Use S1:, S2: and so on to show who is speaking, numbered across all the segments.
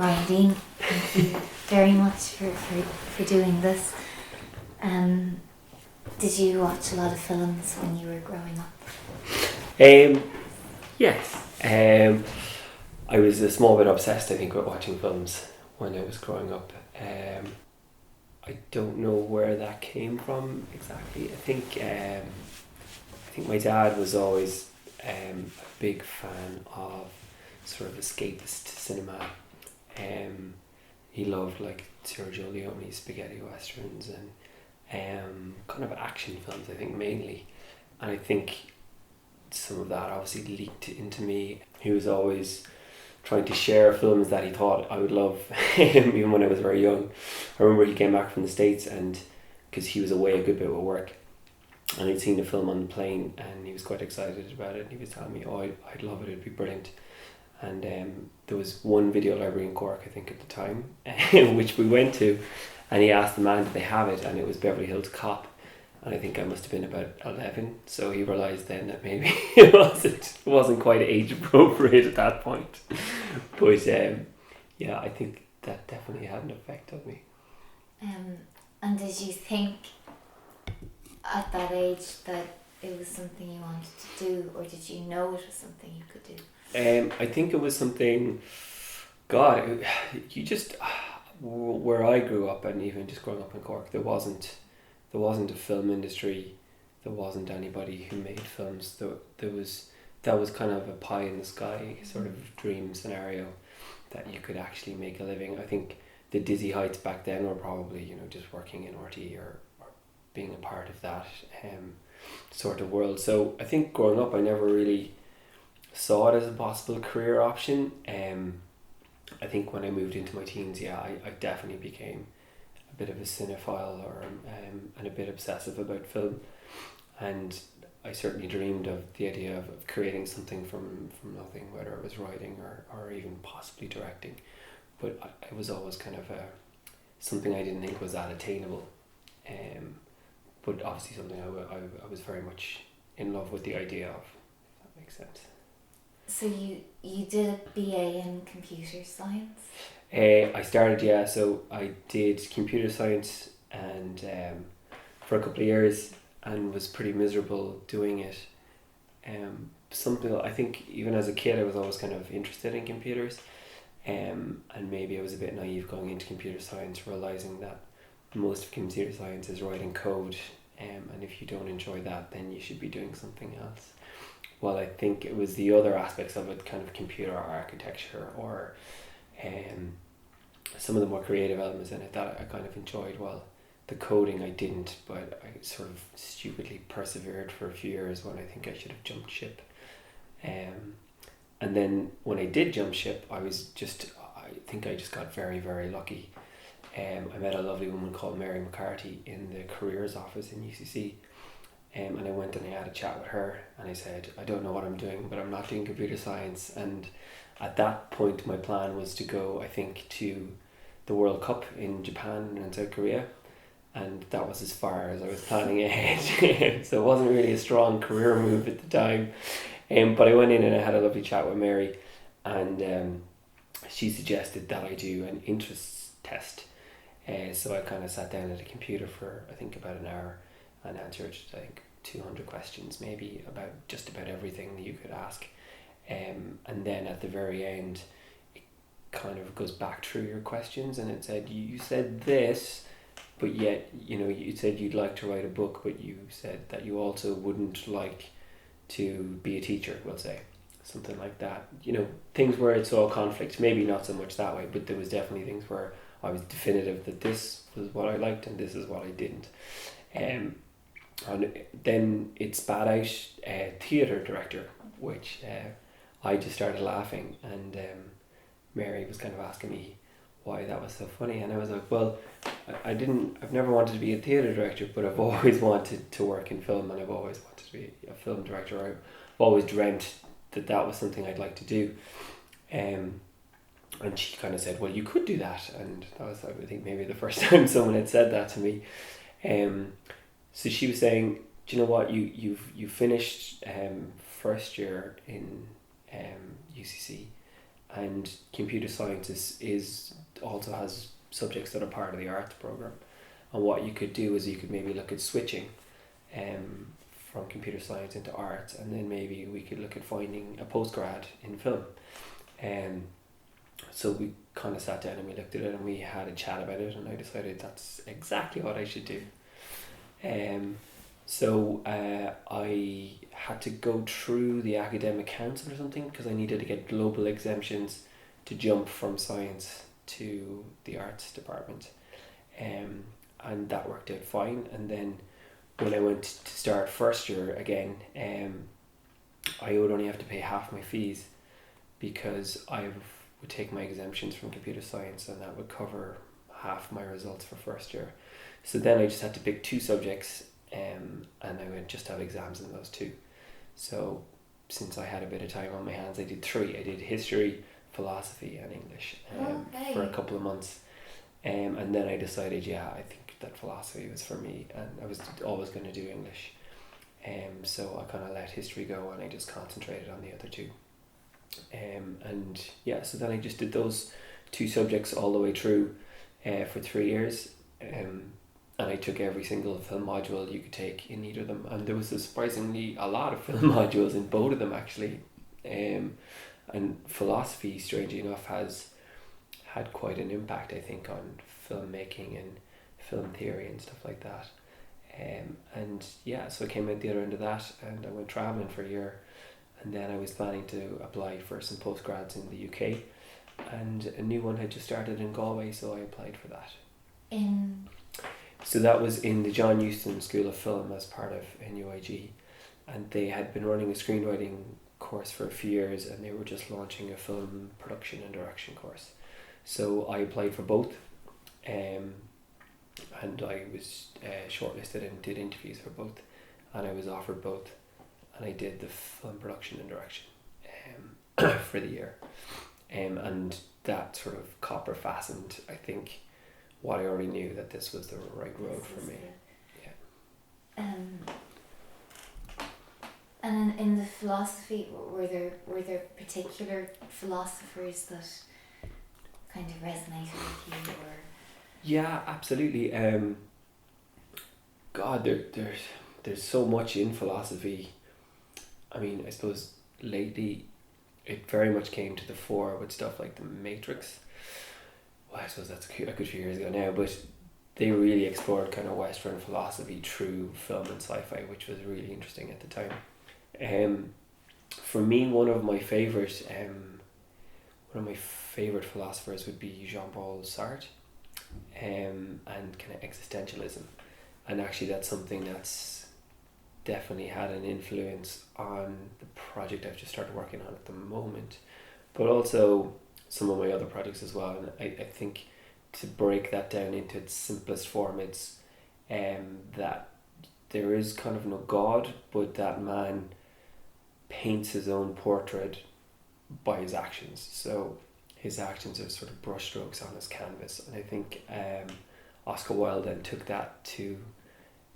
S1: Brian Deane. Thank you very much for doing this. Did you watch a lot of films when you were growing up?
S2: Yes. I was a small bit obsessed, I think, with watching films when I was growing up. I don't know where that came from exactly. I think my dad was always a big fan of sort of escapist cinema. He loved like Sergio Leone's spaghetti westerns and kind of action films, I think, mainly. And I think some of that obviously leaked into me. He was always trying to share films that he thought I would love, even when I was very young. I remember he came back from the States, and because he was away a good bit with work, and he'd seen a film on the plane and he was quite excited about it, and he was telling me, I'd love it, it'd be brilliant. And there was one video library in Cork, I think at the time, which we went to, and he asked the man, did they have it? And it was Beverly Hills Cop, and I think I must have been about 11, so he realised then that maybe it wasn't quite age appropriate at that point. But yeah, I think that definitely had an effect on me.
S1: And did you think at that age that it was something you wanted to do, or did you know it was something you could do?
S2: I think it was something, God, you just, where I grew up, and even just growing up in Cork, there wasn't a film industry, there wasn't anybody who made films. That was kind of a pie in the sky sort of dream scenario that you could actually make a living. I think the dizzy heights back then were probably, just working in RT or being a part of that sort of world. So I think growing up I never really saw it as a possible career option. I think when I moved into my teens, I definitely became a bit of a cinephile and a bit obsessive about film, and I certainly dreamed of the idea of creating something from nothing, whether it was writing or even possibly directing, but it was always kind of something I didn't think was that attainable, but obviously something I was very much in love with the idea of, if that makes sense.
S1: So you did a BA in computer science?
S2: I started, so I did computer science and for a couple of years, and was pretty miserable doing it. Something, I think even as a kid I was always kind of interested in computers, and maybe I was a bit naive going into computer science, realising that most of computer science is writing code, and if you don't enjoy that, then you should be doing something else. Well, I think it was the other aspects of it, kind of computer architecture or some of the more creative elements in it that I kind of enjoyed. Well, the coding I didn't, but I sort of stupidly persevered for a few years when I think I should have jumped ship. And then when I did jump ship, I think I just got very, very lucky. I met a lovely woman called Mary McCarthy in the careers office in UCC. And I went and I had a chat with her, and I said, I don't know what I'm doing, but I'm not doing computer science. And at that point my plan was to go, I think, to the World Cup in Japan and South Korea, and that was as far as I was planning ahead. So it wasn't really a strong career move at the time, but I went in and I had a lovely chat with Mary, and she suggested that I do an interests test. So I kind of sat down at a computer for I think about an hour and answered, I think, 200 questions maybe about just about everything that you could ask, and then at the very end it kind of goes back through your questions, and it said, you said this, but yet you said you'd like to write a book, but you said that you also wouldn't like to be a teacher, we'll say, something like that. Things where it saw conflict, maybe not so much that way, but there was definitely things where I was definitive that this was what I liked and this is what I didn't. And then it spat out theatre director, which I just started laughing, and Mary was kind of asking me why that was so funny, and I was like, well, I've never wanted to be a theatre director, but I've always wanted to work in film, and I've always wanted to be a film director. I've always dreamt that was something I'd like to do, and she kind of said, well, you could do that, and that was, I think, maybe the first time someone had said that to me. So she was saying, do you know what, you finished first year in UCC, and computer science is also has subjects that are part of the arts program. And what you could do is you could maybe look at switching from computer science into arts, and then maybe we could look at finding a postgrad in film. So we kind of sat down and we looked at it and we had a chat about it, and I decided that's exactly what I should do. So I had to go through the academic council or something because I needed to get global exemptions to jump from science to the arts department. And that worked out fine. And then when I went to start first year again, I would only have to pay half my fees because I would take my exemptions from computer science, and that would cover half my results for first year. So then I just had to pick 2 subjects, and I would just have exams in those 2. So since I had a bit of time on my hands, I did 3. I did history, philosophy and English for a couple of months. And then I decided, I think that philosophy was for me, and I was always going to do English. So I kind of let history go and I just concentrated on the other 2. So then I just did those 2 subjects all the way through for 3 years. And I took every single film module you could take in either of them, and there was surprisingly a lot of film modules in both of them actually. And philosophy, strangely enough, has had quite an impact, I think, on filmmaking and film theory and stuff like that. So I came out the other end of that, and I went travelling for a year, and then I was planning to apply for some postgrads in the UK, and a new one had just started in Galway, so I applied for that. So that was in the John Huston School of Film as part of NUIG, and they had been running a screenwriting course for a few years, and they were just launching a film production and direction course. So I applied for both, and I was shortlisted and did interviews for both, and I was offered both, and I did the film production and direction for the year, and that sort of copper fastened, I think, what I already knew, that this was the right road for me.
S1: And in the philosophy, were there particular philosophers that kind of resonated with you, or?
S2: Yeah, absolutely. God, there's so much in philosophy. I mean, I suppose lately it very much came to the fore with stuff like The Matrix. Well, I suppose that's a good few years ago now, but they really explored kind of Western philosophy through film and sci-fi, which was really interesting at the time. For me, one of my favorite philosophers would be Jean-Paul Sartre, and kind of existentialism, and actually that's something that's definitely had an influence on the project I've just started working on at the moment, but also some of my other projects as well. And I think to break that down into its simplest form, it's that there is kind of no God, but that man paints his own portrait by his actions. So his actions are sort of brushstrokes on his canvas, and I think Oscar Wilde then took that to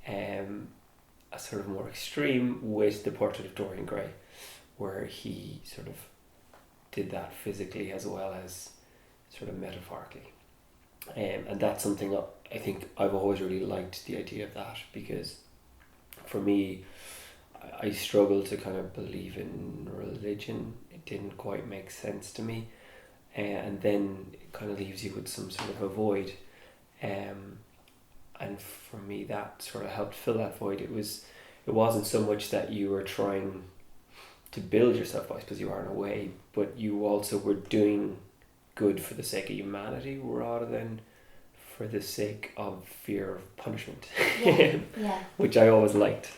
S2: a sort of more extreme with the Portrait of Dorian Gray, where he sort of did that physically as well as sort of metaphorically. And that's something I think I've always really liked, the idea of that, because for me, I struggle to kind of believe in religion. It didn't quite make sense to me, and then it kind of leaves you with some sort of a void, and for me that sort of helped fill that void. It wasn't so much that you were trying to build yourself, I suppose you are in a way, but you also were doing good for the sake of humanity rather than for the sake of fear of punishment.
S1: Yeah.
S2: Which I always liked.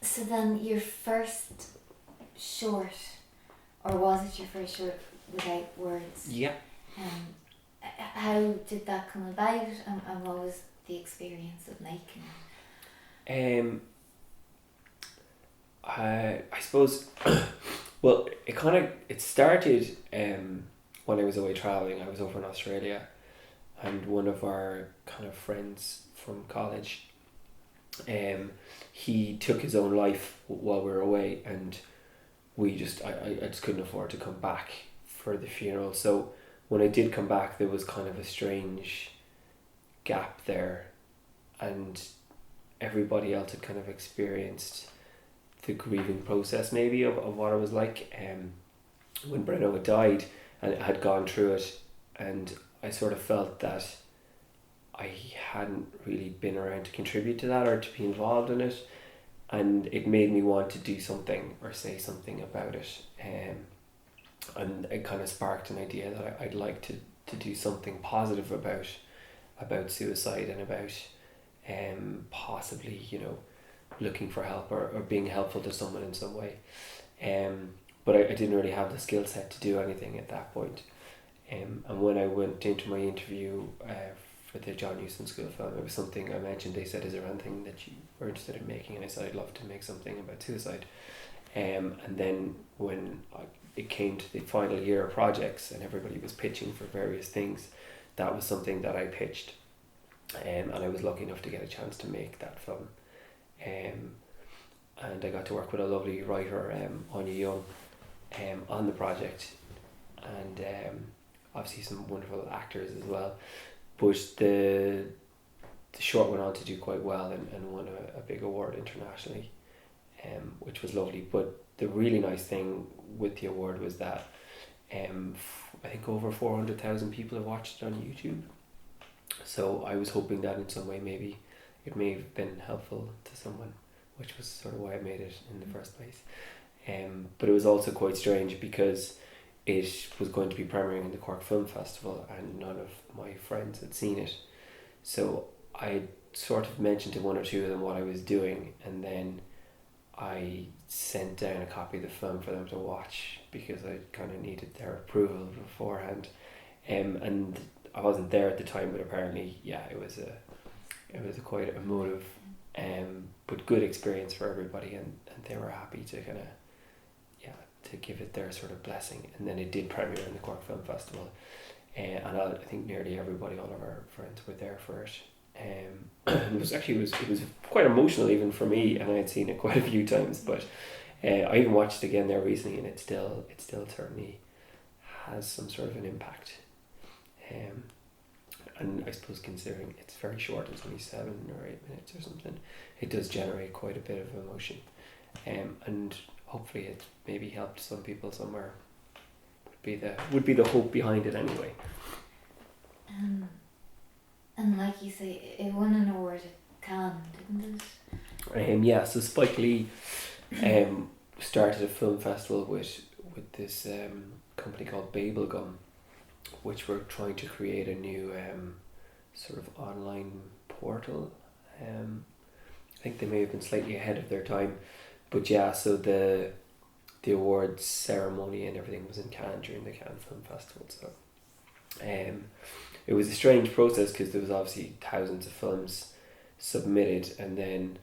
S1: So then your first short, or was it your first short, Without Words?
S2: Yeah.
S1: How did that come about, and what was the experience of making it?
S2: I suppose, well, it started when I was away travelling. I was over in Australia, and one of our kind of friends from college, he took his own life while we were away, and I just couldn't afford to come back for the funeral. So when I did come back, there was kind of a strange gap there, and everybody else had kind of experienced the grieving process maybe of what it was like when Breno had died, and had gone through it, and I sort of felt that I hadn't really been around to contribute to that or to be involved in it, and it made me want to do something or say something about it, and it kind of sparked an idea that I'd like to do something positive about suicide, and about possibly, you know, looking for help or being helpful to someone in some way. But I didn't really have the skill set to do anything at that point. And when I went into my interview for the John Huston School film, it was something I mentioned. They said, "Is there anything that you were interested in making?" And I said, "I'd love to make something about suicide." And then when it came to the final year of projects and everybody was pitching for various things, that was something that I pitched. And I was lucky enough to get a chance to make that film. And I got to work with a lovely writer, Anya Young, on the project, and obviously some wonderful actors as well. But the short went on to do quite well and won a big award internationally, which was lovely. But the really nice thing with the award was that I think over 400,000 people have watched it on YouTube. So I was hoping that in some way maybe it may have been helpful to someone, which was sort of why I made it in the first place. But it was also quite strange because it was going to be premiering in the Cork Film Festival and none of my friends had seen it. So I sort of mentioned to one or two of them what I was doing, and then I sent down a copy of the film for them to watch because I kind of needed their approval beforehand. And I wasn't there at the time, but apparently, yeah, it was a quite emotive, but good experience for everybody, and they were happy to kind of, to give it their sort of blessing. And then it did premiere in the Cork Film Festival, and I think nearly everybody, all of our friends, were there for it. It was quite emotional even for me, and I had seen it quite a few times, but I even watched it again there recently, and it still certainly has some sort of an impact. And I suppose considering it's very short, it's only 7 or 8 minutes or something, it does generate quite a bit of emotion, and hopefully it maybe helped some people somewhere. Would be the hope behind it anyway.
S1: And like you say, it won an award at Cannes, didn't it?
S2: Yeah, so Spike Lee started a film festival with this company called Babelgum, which were trying to create a new sort of online portal. I think they may have been slightly ahead of their time, but yeah, so the awards ceremony and everything was in Cannes during the Cannes Film Festival. So it was a strange process because there was obviously thousands of films submitted, and then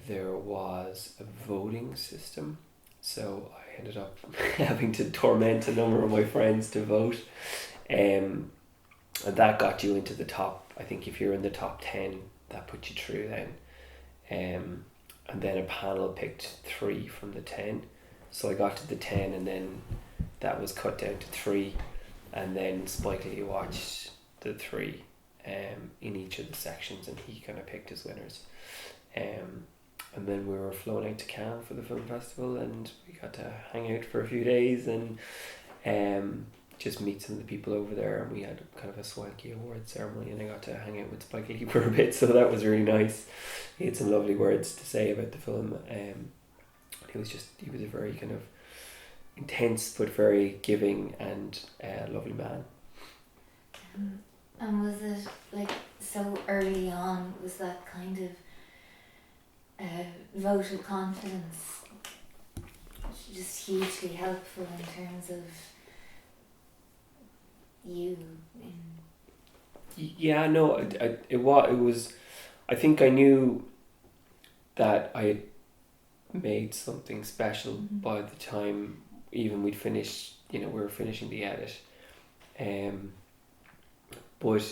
S2: there was a voting system. So I ended up having to torment a number of my friends to vote, and that got you into the top. I think if you're in the top 10, that put you through then, and then a panel picked 3 from the 10. So I got to the 10, and then that was cut down to 3, and then Spike Lee watched the 3 in each of the sections, and he kind of picked his winners. And then we were flown out to Cannes for the film festival, and we got to hang out for a few days and just meet some of the people over there, and we had kind of a swanky award ceremony, and I got to hang out with Spike Lee for a bit, so that was really nice. He had some lovely words to say about the film. He was a very kind of intense but very giving and lovely man.
S1: And was it like so early on, was that kind of vote of confidence just hugely helpful in terms of you?
S2: Yeah, no, it was. I think I knew that I had made something special by the time even we'd finished. We were finishing the edit, but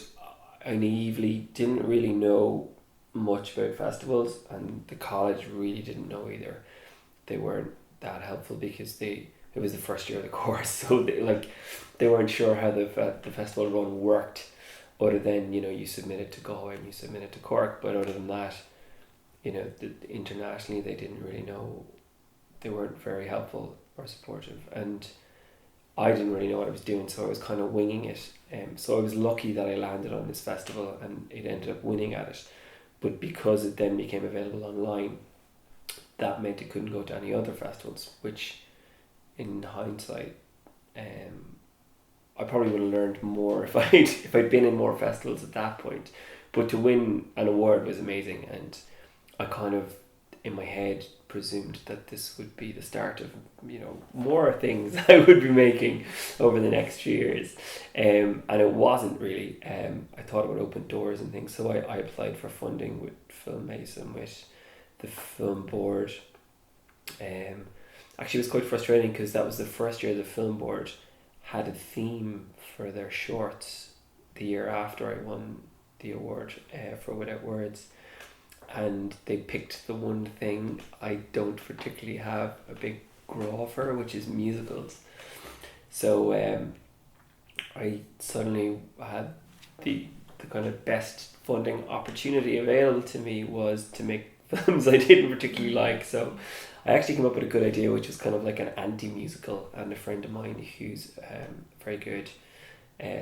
S2: I naively didn't really know much about festivals, and the college really didn't know either. They weren't that helpful because it was the first year of the course, so they weren't sure how the festival run worked, other than you submitted to Galway and you submitted to Cork, but other than that, internationally they didn't really know. They weren't very helpful or supportive, and I didn't really know what I was doing, so I was kind of winging it. So I was lucky that I landed on this festival and it ended up winning at it, but because it then became available online, that meant it couldn't go to any other festivals, which in hindsight, I probably would have learned more if I'd been in more festivals at that point. But to win an award was amazing, and I kind of in my head presumed that this would be the start of more things I would be making over the next few years, and it wasn't really. I thought it would open doors and things, so I applied for funding with Filmbase and with the film board. Actually, it was quite frustrating because that was the first year the film board had a theme for their shorts the year after I won the award for Without Words, and they picked the one thing I don't particularly have a big grow for, which is musicals. So I suddenly had the kind of best funding opportunity available to me was to make films I didn't particularly like. So I actually came up with a good idea, which was kind of like an anti-musical, and a friend of mine who's very good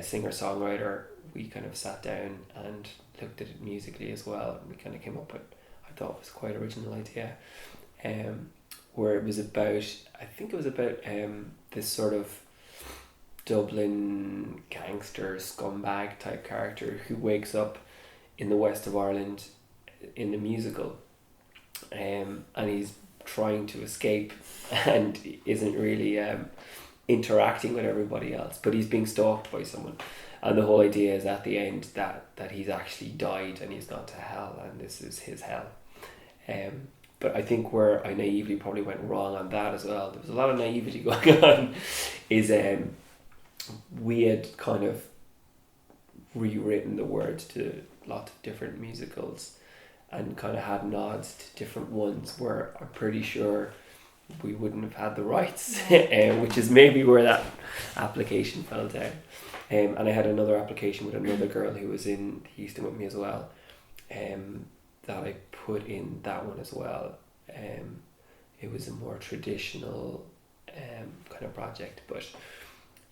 S2: singer-songwriter, we kind of sat down and looked at it musically as well, and we kind of came up with, I thought was quite original idea, where it was about, I think it was about this sort of Dublin gangster scumbag type character who wakes up in the west of Ireland in the musical, and he's trying to escape and isn't really interacting with everybody else, but he's being stalked by someone, and the whole idea is at the end that he's actually died and he's gone to hell, and this is his hell. But I think where I naively probably went wrong on that as well, there was a lot of naivety going on, is we had kind of rewritten the words to lots of different musicals and kind of had nods to different ones where I'm pretty sure we wouldn't have had the rights, which is maybe where that application fell down. And I had another application with another girl who was in Houston with me as well, that I put in that one as well. It was a more traditional kind of project, but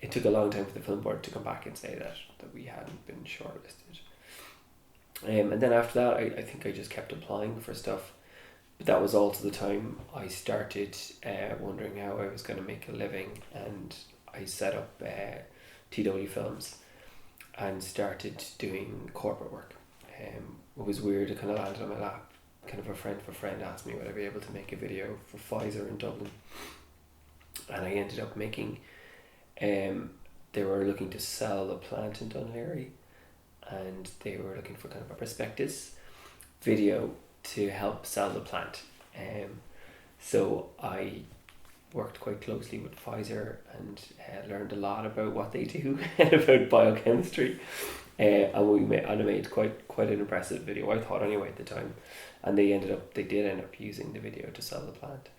S2: it took a long time for the film board to come back and say that we hadn't been shortlisted. And then after that, I think I just kept applying for stuff. But that was also the time I started wondering how I was going to make a living, and I set up TW Films and started doing corporate work. It was weird, it kind of landed on my lap. Kind of a friend of a friend asked me would I be able to make a video for Pfizer in Dublin, and I ended up making, they were looking to sell the plant in Dunleary, and they were looking for kind of a prospectus video to help sell the plant. So I worked quite closely with Pfizer and learned a lot about what they do and about biochemistry, and I made quite an impressive video, I thought anyway at the time, and they did end up using the video to sell the plant.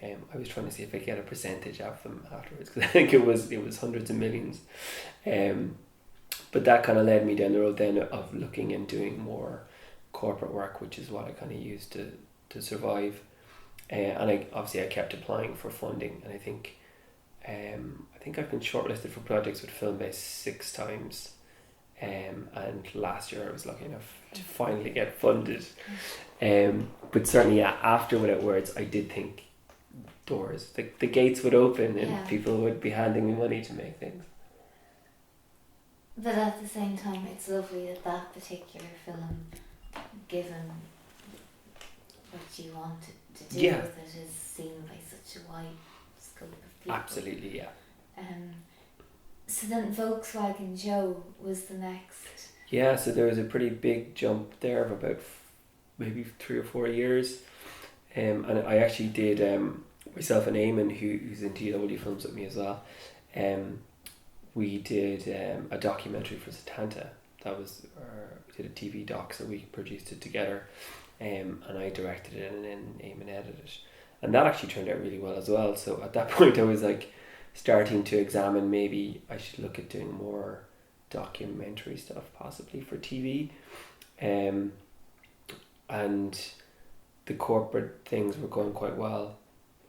S2: I was trying to see if I could get a percentage of them afterwards, because I think it was hundreds of millions. But that kind of led me down the road then of looking and doing more corporate work, which is what I kind of used to survive. And I kept applying for funding, and I think I've been shortlisted for projects with Filmbase 6 times. And last year I was lucky enough to finally get funded. But certainly after Without Words, I did think doors, the gates would open and people would be handing me money to make things.
S1: But at the same time, it's lovely that particular film, given what you wanted to do with it, is seen by such a wide scope of people.
S2: Absolutely, yeah.
S1: So then Volkswagen Joe was the next. Yeah,
S2: so there was a pretty big jump there of about maybe 3 or 4 years. And I actually did, myself and Eamon, who's in TW Films with me as well, we did a documentary for Satanta. That was, we did a TV doc, so we produced it together, and I directed it, and then Eamon edited it. And that actually turned out really well as well. So at that point I was like starting to examine maybe I should look at doing more documentary stuff possibly for TV. And the corporate things were going quite well.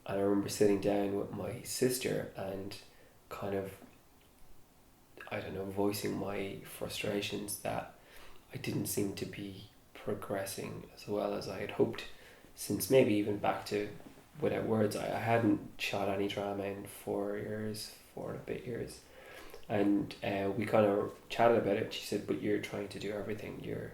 S2: And I remember sitting down with my sister and kind of, I don't know, voicing my frustrations that I didn't seem to be progressing as well as I had hoped, since maybe even back to Without Words, I hadn't shot any drama in 4 and a bit years. And we kind of chatted about it. She said, but you're trying to do everything. You're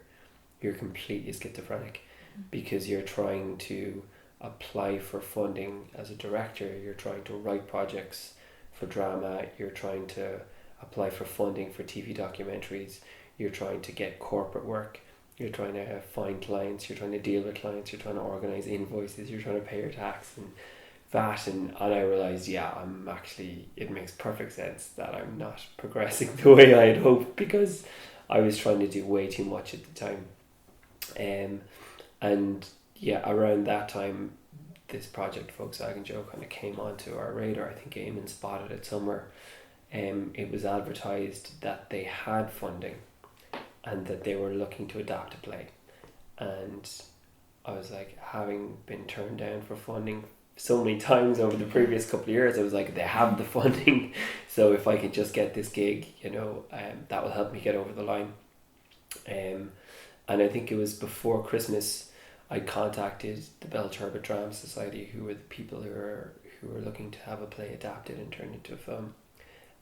S2: completely schizophrenic because you're trying to apply for funding as a director, you're trying to write projects for drama, you're trying to apply for funding for TV documentaries, you're trying to get corporate work, you're trying to find clients, you're trying to deal with clients, you're trying to organise invoices, you're trying to pay your tax and VAT, and I realised, it makes perfect sense that I'm not progressing the way I had hoped, because I was trying to do way too much at the time. And around that time, this project Volkswagen Joe kind of came onto our radar. I think Eamon spotted it somewhere. It was advertised that they had funding and that they were looking to adapt a play. And I was like, having been turned down for funding so many times over the previous couple of years, I was like, they have the funding, so if I can just get this gig, that will help me get over the line. And I think it was before Christmas I contacted the Bell Turbot Drama Society, who were the people who were looking to have a play adapted and turned into a film.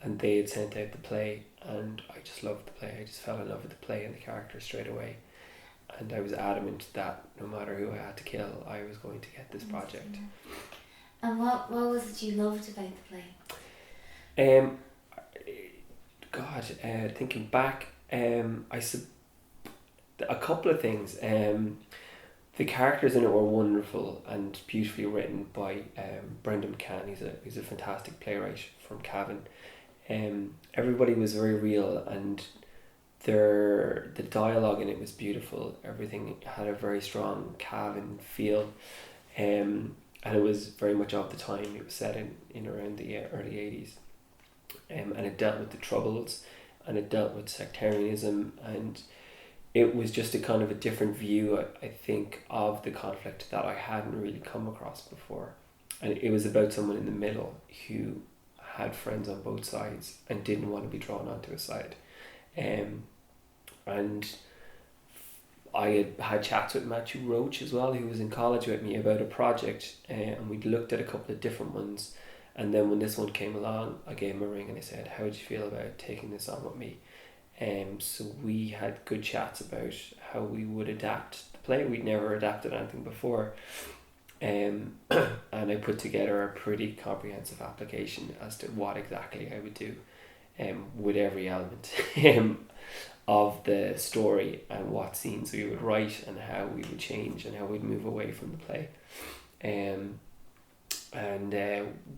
S2: And they had sent out the play, and I just loved the play. I just fell in love with the play and the character straight away. And I was adamant that no matter who I had to kill, I was going to get this project.
S1: And what was it you loved about the play?
S2: Thinking back, a couple of things. The characters in it were wonderful and beautifully written by Brendan McCann. He's a fantastic playwright from Cavan. Everybody was very real, and the dialogue in it was beautiful. Everything had a very strong Cavan feel, and it was very much of the time. It was set in around the early 80s, and it dealt with the Troubles, and it dealt with sectarianism, and it was just a kind of a different view, I think, of the conflict that I hadn't really come across before. And it was about someone in the middle who had friends on both sides and didn't want to be drawn onto a side. And I had chats with Matthew Roach as well, who was in college with me, about a project, and we'd looked at a couple of different ones. And then when this one came along, I gave him a ring and I said, how would you feel about taking this on with me? So we had good chats about how we would adapt the play. We'd never adapted anything before. And I put together a pretty comprehensive application as to what exactly I would do with every element of the story, and what scenes we would write and how we would change and how we'd move away from the play. And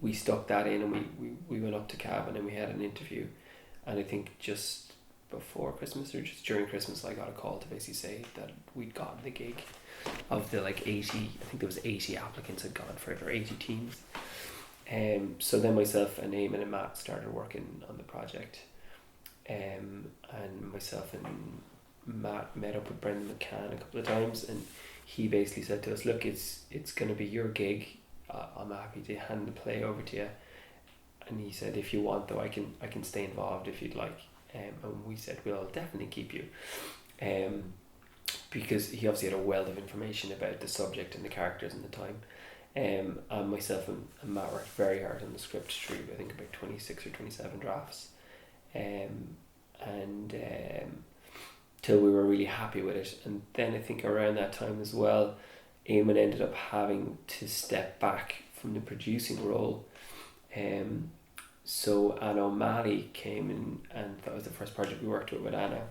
S2: we stuck that in, and we went up to Cavan and we had an interview. And I think just before Christmas or just during Christmas, I got a call to basically say that we'd gotten the gig. Of the 80, I think there was 80 applicants had gone for it, or 80 teams. So then myself and Eamon and Matt started working on the project. And myself and Matt met up with Brendan McCann a couple of times, and he basically said to us, look, it's going to be your gig. I'm happy to hand the play over to you. And he said, if you want though, I can stay involved if you'd like. And we said, we'll definitely keep you. Because he obviously had a wealth of information about the subject and the characters and the time. And myself and Matt worked very hard on the script through, I think, about 26 or 27 drafts. Till we were really happy with it. And then I think around that time as well, Eamon ended up having to step back from the producing role. So Anna O'Malley came in, and that was the first project we worked with Anna.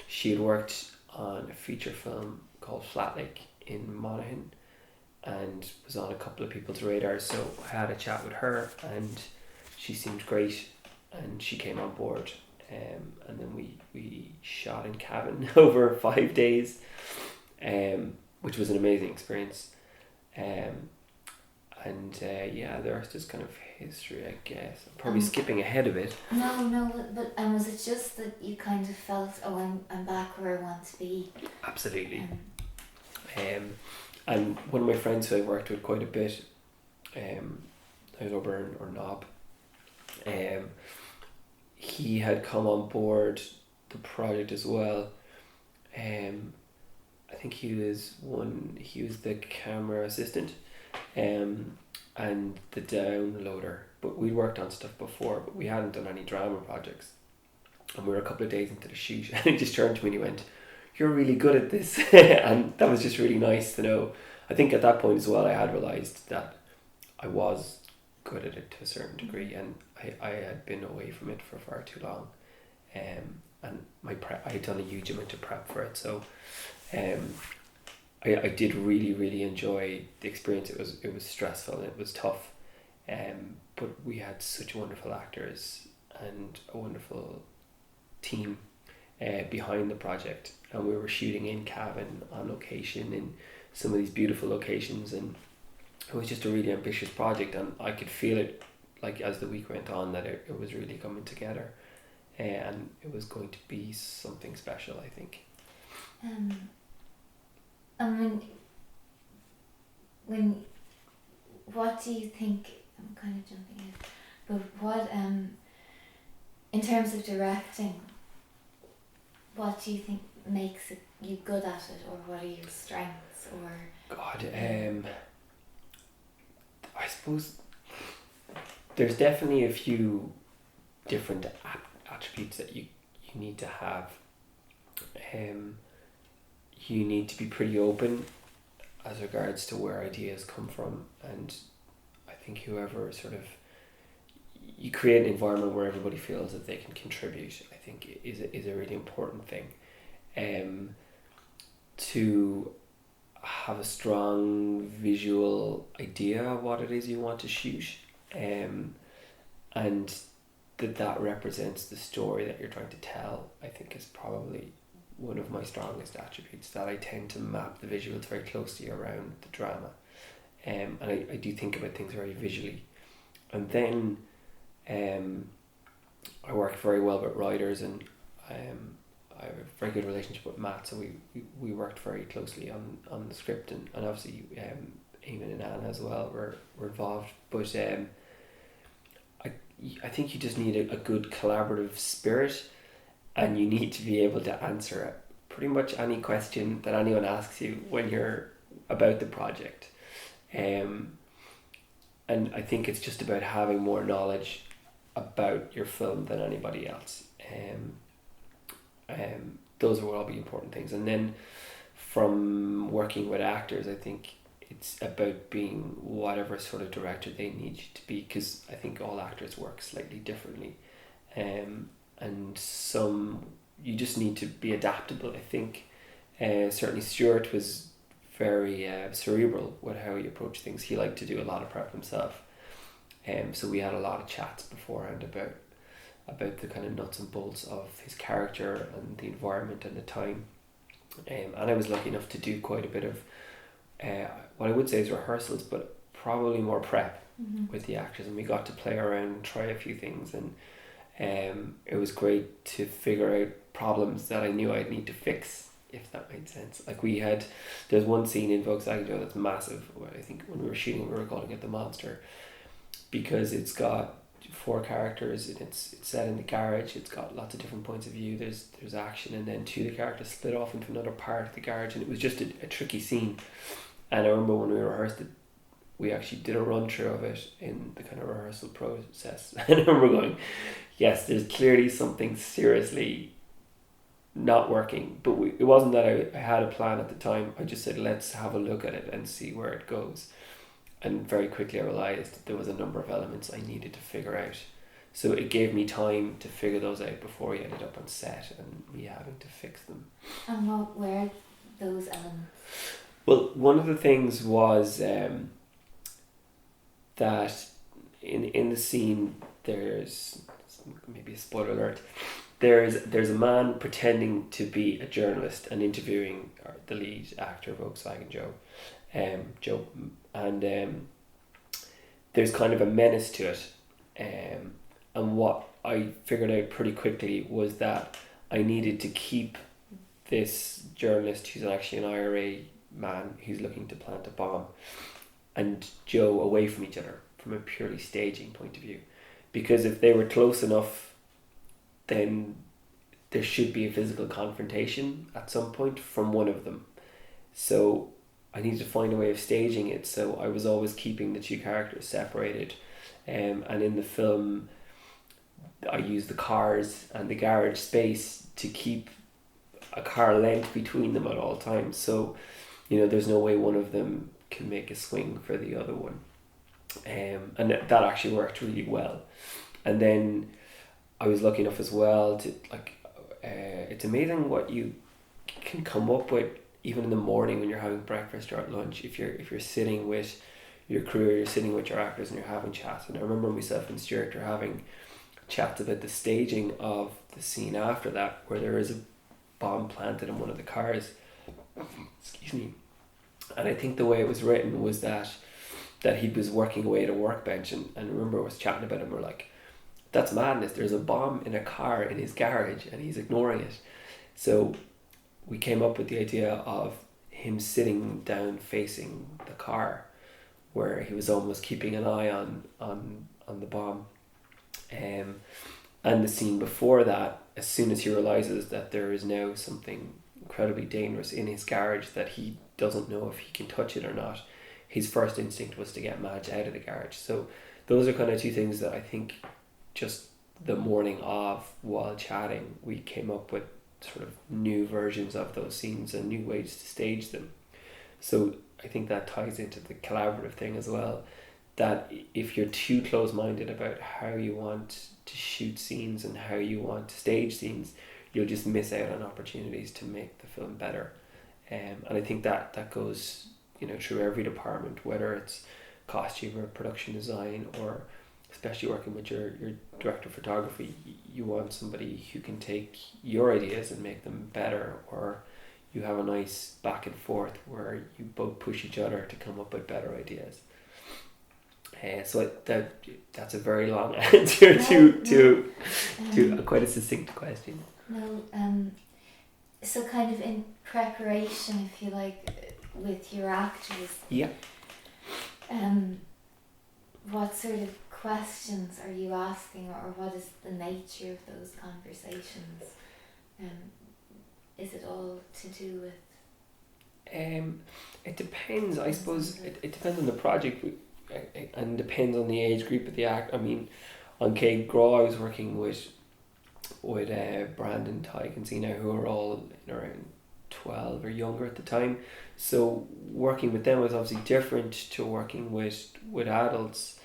S2: She had worked on a feature film called Flat Lake in Monaghan and was on a couple of people's radars, so I had a chat with her and she seemed great and she came on board, and then we shot in Cavan over 5 days, which was an amazing experience. The rest is kind of history, I guess. I'm probably skipping ahead a bit.
S1: No, but was it just that you kind of felt, I'm back where I want to be?
S2: Absolutely. And one of my friends who I worked with quite a bit, I was over in Knob, he had come on board the project as well. I think he was the camera assistant, and the downloader. But we worked on stuff before, but we hadn't done any drama projects. And we were a couple of days into the shoot, and he just turned to me and he went, "You're really good at this." And that was just really nice to know. I think at that point as well, I had realised that I was good at it to a certain degree, and I had been away from it for far too long. And my prep, I had done a huge amount of prep for it, so I did really, really enjoy the experience. It was stressful and it was tough, but we had such wonderful actors and a wonderful team behind the project, and we were shooting in Cavan on location in some of these beautiful locations, and it was just a really ambitious project, and I could feel it like as the week went on that it was really coming together, and it was going to be something special, I think.
S1: When what do you think, I'm kind of jumping in, but what in terms of directing, what do you think makes you good at it, or what are your strengths, or
S2: I suppose there's definitely a few different attributes that you need to have. You need to be pretty open as regards to where ideas come from, and I think whoever you create an environment where everybody feels that they can contribute, I think is a really important thing. To have a strong visual idea of what it is you want to shoot, and that represents the story that you're trying to tell, I think is probably one of my strongest attributes, that I tend to map the visuals very closely around the drama, and I do think about things very visually. And then I work very well with writers, and I have a very good relationship with Matt, so we worked very closely on the script, and obviously Eamon and Anna as well were involved, but I think you just need a good collaborative spirit, and you need to be able to answer pretty much any question that anyone asks you when you're about the project. And I think it's just about having more knowledge about your film than anybody else. Those will all be important things. And then from working with actors, I think it's about being whatever sort of director they need you to be, because I think all actors work slightly differently, and some you just need to be adaptable. I think certainly Stuart was very cerebral with how he approached things. He liked to do a lot of prep himself, so we had a lot of chats beforehand about the kind of nuts and bolts of his character and the environment and the time, and I was lucky enough to do quite a bit of what I would say is rehearsals, but probably more prep with the actors, and we got to play around and try a few things, and it was great to figure out problems that I knew I'd need to fix, if that made sense. Like there's one scene in Volkswagen Joe that's massive. I think when we were shooting, we were calling it the Monster, because it's got 4 characters, and it's set in the garage. It's got lots of different points of view. There's action, and then 2 of the characters split off into another part of the garage, and it was just a tricky scene. And I remember when we rehearsed it, we actually did a run through of it in the kind of rehearsal process, and I remember going, yes, there's clearly something seriously not working, but it wasn't that I had a plan at the time. I just said, let's have a look at it and see where it goes. And very quickly I realised that there was a number of elements I needed to figure out. So it gave me time to figure those out before we ended up on set and me having to fix them.
S1: And what were those elements?
S2: Well, one of the things was that in the scene, there's maybe a spoiler alert, there's a man pretending to be a journalist and interviewing the lead actor, Volkswagen Joe, and there's kind of a menace to it, and what I figured out pretty quickly was that I needed to keep this journalist, who's actually an IRA man who's looking to plant a bomb, and Joe away from each other from a purely staging point of view, because if they were close enough, then there should be a physical confrontation at some point from one of them. So I needed to find a way of staging it, so I was always keeping the two characters separated. And in the film, I used the cars and the garage space to keep a car length between them at all times. So, there's no way one of them can make a swing for the other one. And that actually worked really well. And then I was lucky enough as well to it's amazing what you can come up with even in the morning when you're having breakfast or at lunch. If you're sitting with your crew, or you're sitting with your actors and you're having chats. And I remember myself and Stuart are having chats about the staging of the scene after that, where there is a bomb planted in one of the cars. Excuse me. And I think the way it was written was that he was working away at a workbench, and I remember I was chatting about him. We're like, that's madness. There's a bomb in a car in his garage and he's ignoring it. So we came up with the idea of him sitting down facing the car, where he was almost keeping an eye on the bomb. And the scene before that, as soon as he realizes that there is now something incredibly dangerous in his garage that he doesn't know if he can touch it or not, his first instinct was to get Madge out of the garage. So those are kind of two things that I think just the morning of, while chatting, we came up with sort of new versions of those scenes and new ways to stage them. So I think that ties into the collaborative thing as well, that if you're too close-minded about how you want to shoot scenes and how you want to stage scenes, you'll just miss out on opportunities to make the film better. And I think that goes through every department, whether it's costume or production design, or especially working with your director of photography. You want somebody who can take your ideas and make them better, or you have a nice back and forth where you both push each other to come up with better ideas. So that's a very long answer to quite a succinct question.
S1: No, so kind of in preparation, if you like, with your actors.
S2: Yeah.
S1: What sort of questions are you asking, or what is the nature of those conversations? Is it all to do with?
S2: It depends. I suppose it depends on the project, and depends on the age group of the act. I mean, on Céad Ghrá, I was working with Brandon, Tyke and Zena, who are all around 12 or younger at the time. So working with them was obviously different to working with adults,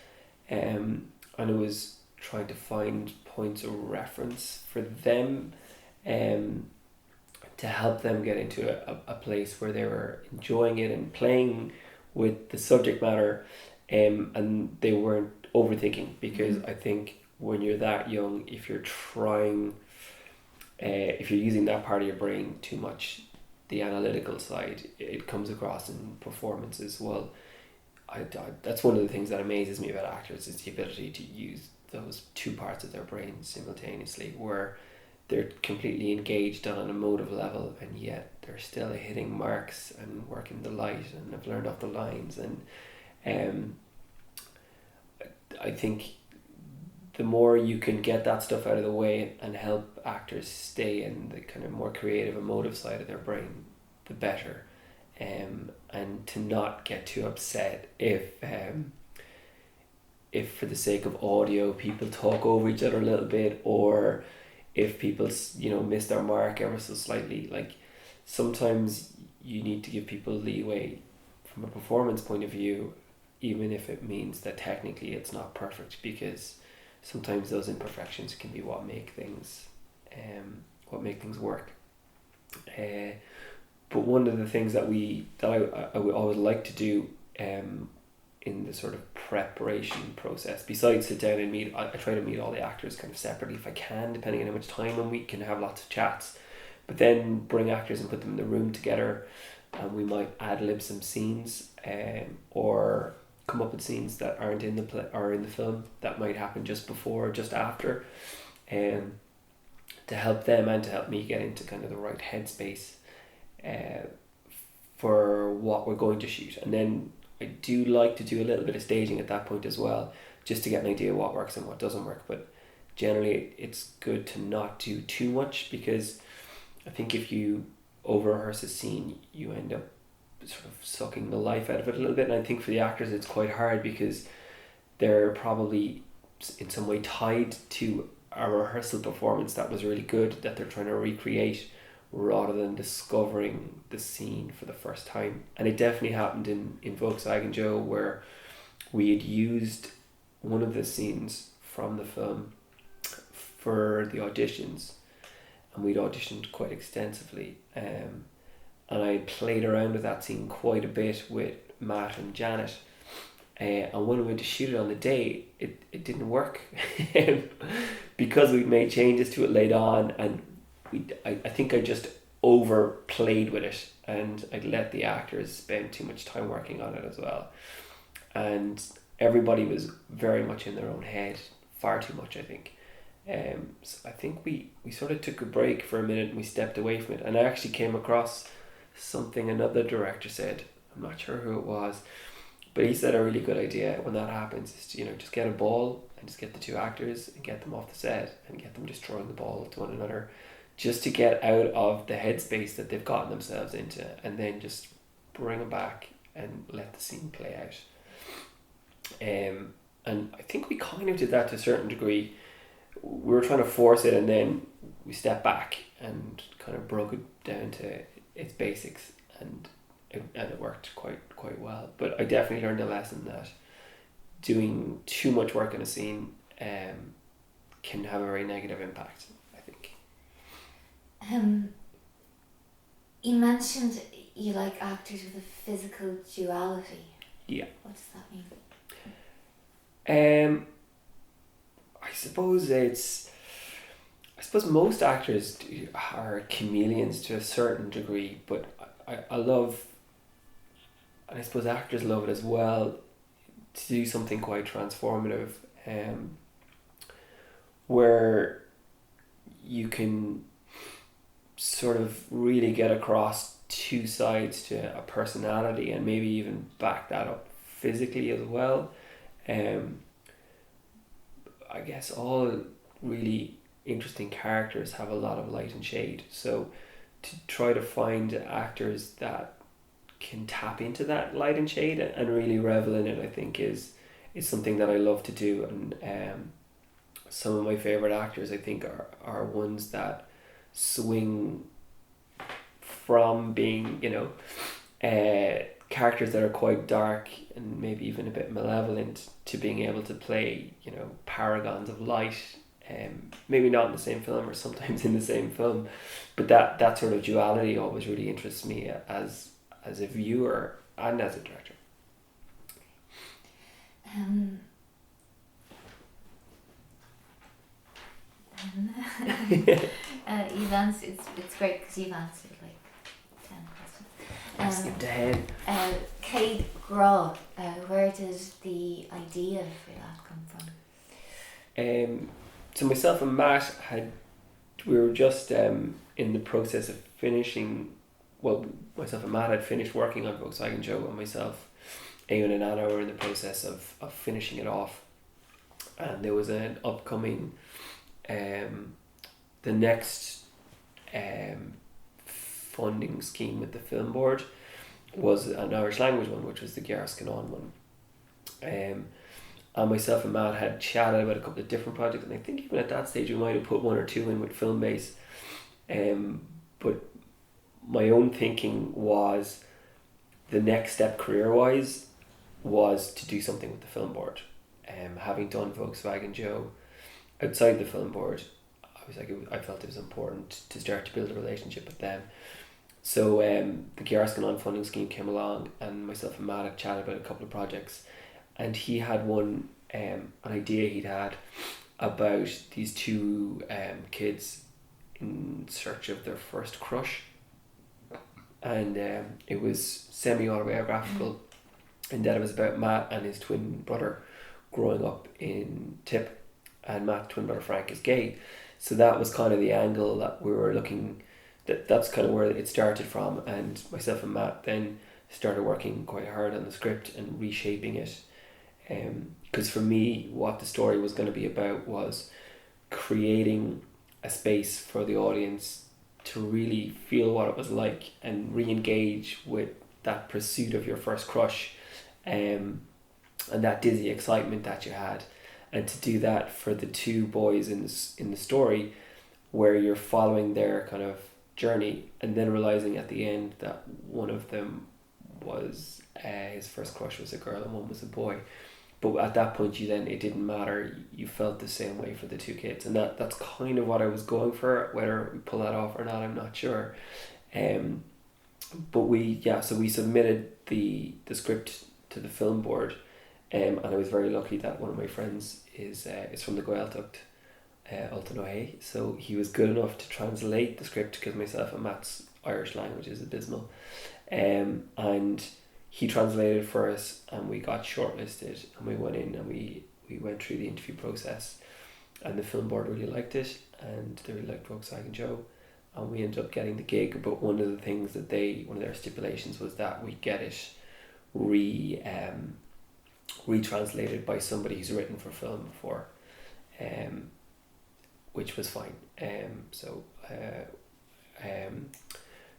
S2: and it was trying to find points of reference for them, to help them get into a place where they were enjoying it and playing with the subject matter, and they weren't overthinking, because I think when you're that young, if you're using that part of your brain too much, the analytical side, it comes across in performances. Well, that's one of the things that amazes me about actors, is the ability to use those two parts of their brain simultaneously, where they're completely engaged on an emotive level, and yet they're still hitting marks and working the light and have learned off the lines. And I think the more you can get that stuff out of the way and help actors stay in the kind of more creative, emotive side of their brain, the better. And to not get too upset if for the sake of audio people talk over each other a little bit, or if people miss their mark ever so slightly. Like, sometimes you need to give people leeway from a performance point of view, even if it means that technically it's not perfect, because sometimes those imperfections can be what make things work. But one of the things that I would always like to do in the sort of preparation process. Besides sit down and meet, I try to meet all the actors kind of separately if I can, depending on how much time a week, can have lots of chats. But then bring actors and put them in the room together, and we might ad-lib some scenes, or come up with scenes that aren't in the play or in the film that might happen just before or just after, to help them and to help me get into kind of the right headspace for what we're going to shoot. And then I do like to do a little bit of staging at that point as well, just to get an idea of what works and what doesn't work. But generally it's good to not do too much, because I think if you over rehearse a scene, you end up sort of sucking the life out of it a little bit. And I think for the actors it's quite hard, because they're probably in some way tied to a rehearsal performance that was really good, that they're trying to recreate, rather than discovering the scene for the first time. And it definitely happened in Volkswagen Joe, where we had used one of the scenes from the film for the auditions, and we'd auditioned quite extensively, and I played around with that scene quite a bit with Matt and Janet, and when we went to shoot it on the day, it didn't work because we'd made changes to it later on, and I think I just overplayed with it, and I'd let the actors spend too much time working on it as well, and everybody was very much in their own head, far too much, I think. So I think we sort of took a break for a minute and we stepped away from it, and I actually came across something another director said. I'm not sure who it was, but he said a really good idea when that happens is to, just get a ball and just get the two actors and get them off the set and get them just throwing the ball to one another, just to get out of the headspace that they've gotten themselves into, and then just bring them back and let the scene play out. And I think we kind of did that to a certain degree. We were trying to force it, and then we stepped back and kind of broke it down to its basics, and it worked quite well. But I definitely learned a lesson that doing too much work in a scene can have a very negative impact, I think.
S1: You mentioned you like actors with a physical duality.
S2: Yeah.
S1: What does that mean?
S2: I suppose most actors are chameleons to a certain degree, but I love, and I suppose actors love it as well, to do something quite transformative, where you can sort of really get across two sides to a personality, and maybe even back that up physically as well. I guess all really interesting characters have a lot of light and shade, so to try to find actors that can tap into that light and shade and really revel in it, I think is something that I love to do. And some of my favorite actors, I think, are ones that swing from being characters that are quite dark and maybe even a bit malevolent, to being able to play paragons of light, maybe not in the same film or sometimes in the same film, but that sort of duality always really interests me as a viewer and as a director.
S1: You've answered, it's great because you've answered like 10 questions.
S2: Skip ahead.
S1: Céad Ghrá, where did the idea for that come from?
S2: So myself and Matt we were just in the process of finishing. Well, myself and Matt had finished working on Volkswagen Joe, and myself, Eamon and Anna were in the process of finishing it off. And there was an upcoming, the next funding scheme with the film board was an Irish language one, which was the Garscanon one. And myself and Matt had chatted about a couple of different projects, and I think even at that stage we might have put one or two in with Filmbase. But my own thinking was the next step career-wise was to do something with the film board. Having done Volkswagen Joe outside the film board, I felt it was important to start to build a relationship with them. So the Garscanon funding scheme came along, and myself and Matt had chatted about a couple of projects, and he had an idea he'd had about these two kids in search of their first crush, and it was semi-autobiographical in that it was about Matt and his twin brother growing up in Tip, and Matt's twin brother Frank is gay, so that was kind of the angle that we were looking. That's kind of where it started from, and myself and Matt then started working quite hard on the script and reshaping it. Because for me, what the story was going to be about was creating a space for the audience to really feel what it was like and re-engage with that pursuit of your first crush, and that dizzy excitement that you had, and to do that for the two boys in the story, where you're following their kind of journey, and then realizing at the end that one of them was his first crush was a girl and one was a boy. But at that point, it didn't matter. You felt the same way for the two kids, and that's kind of what I was going for. Whether we pull that off or not, I'm not sure. But we submitted the script to the film board, and I was very lucky that one of my friends is from the Gaeltacht, Ultanohe, so he was good enough to translate the script, because myself and Matt's Irish language is abysmal, and he translated for us, and we got shortlisted, and we went in and we went through the interview process, and the film board really liked it, and they really liked Volkswagen Joe, and we ended up getting the gig. But one of the things that one of their stipulations was that we get it retranslated by somebody who's written for film before, which was fine.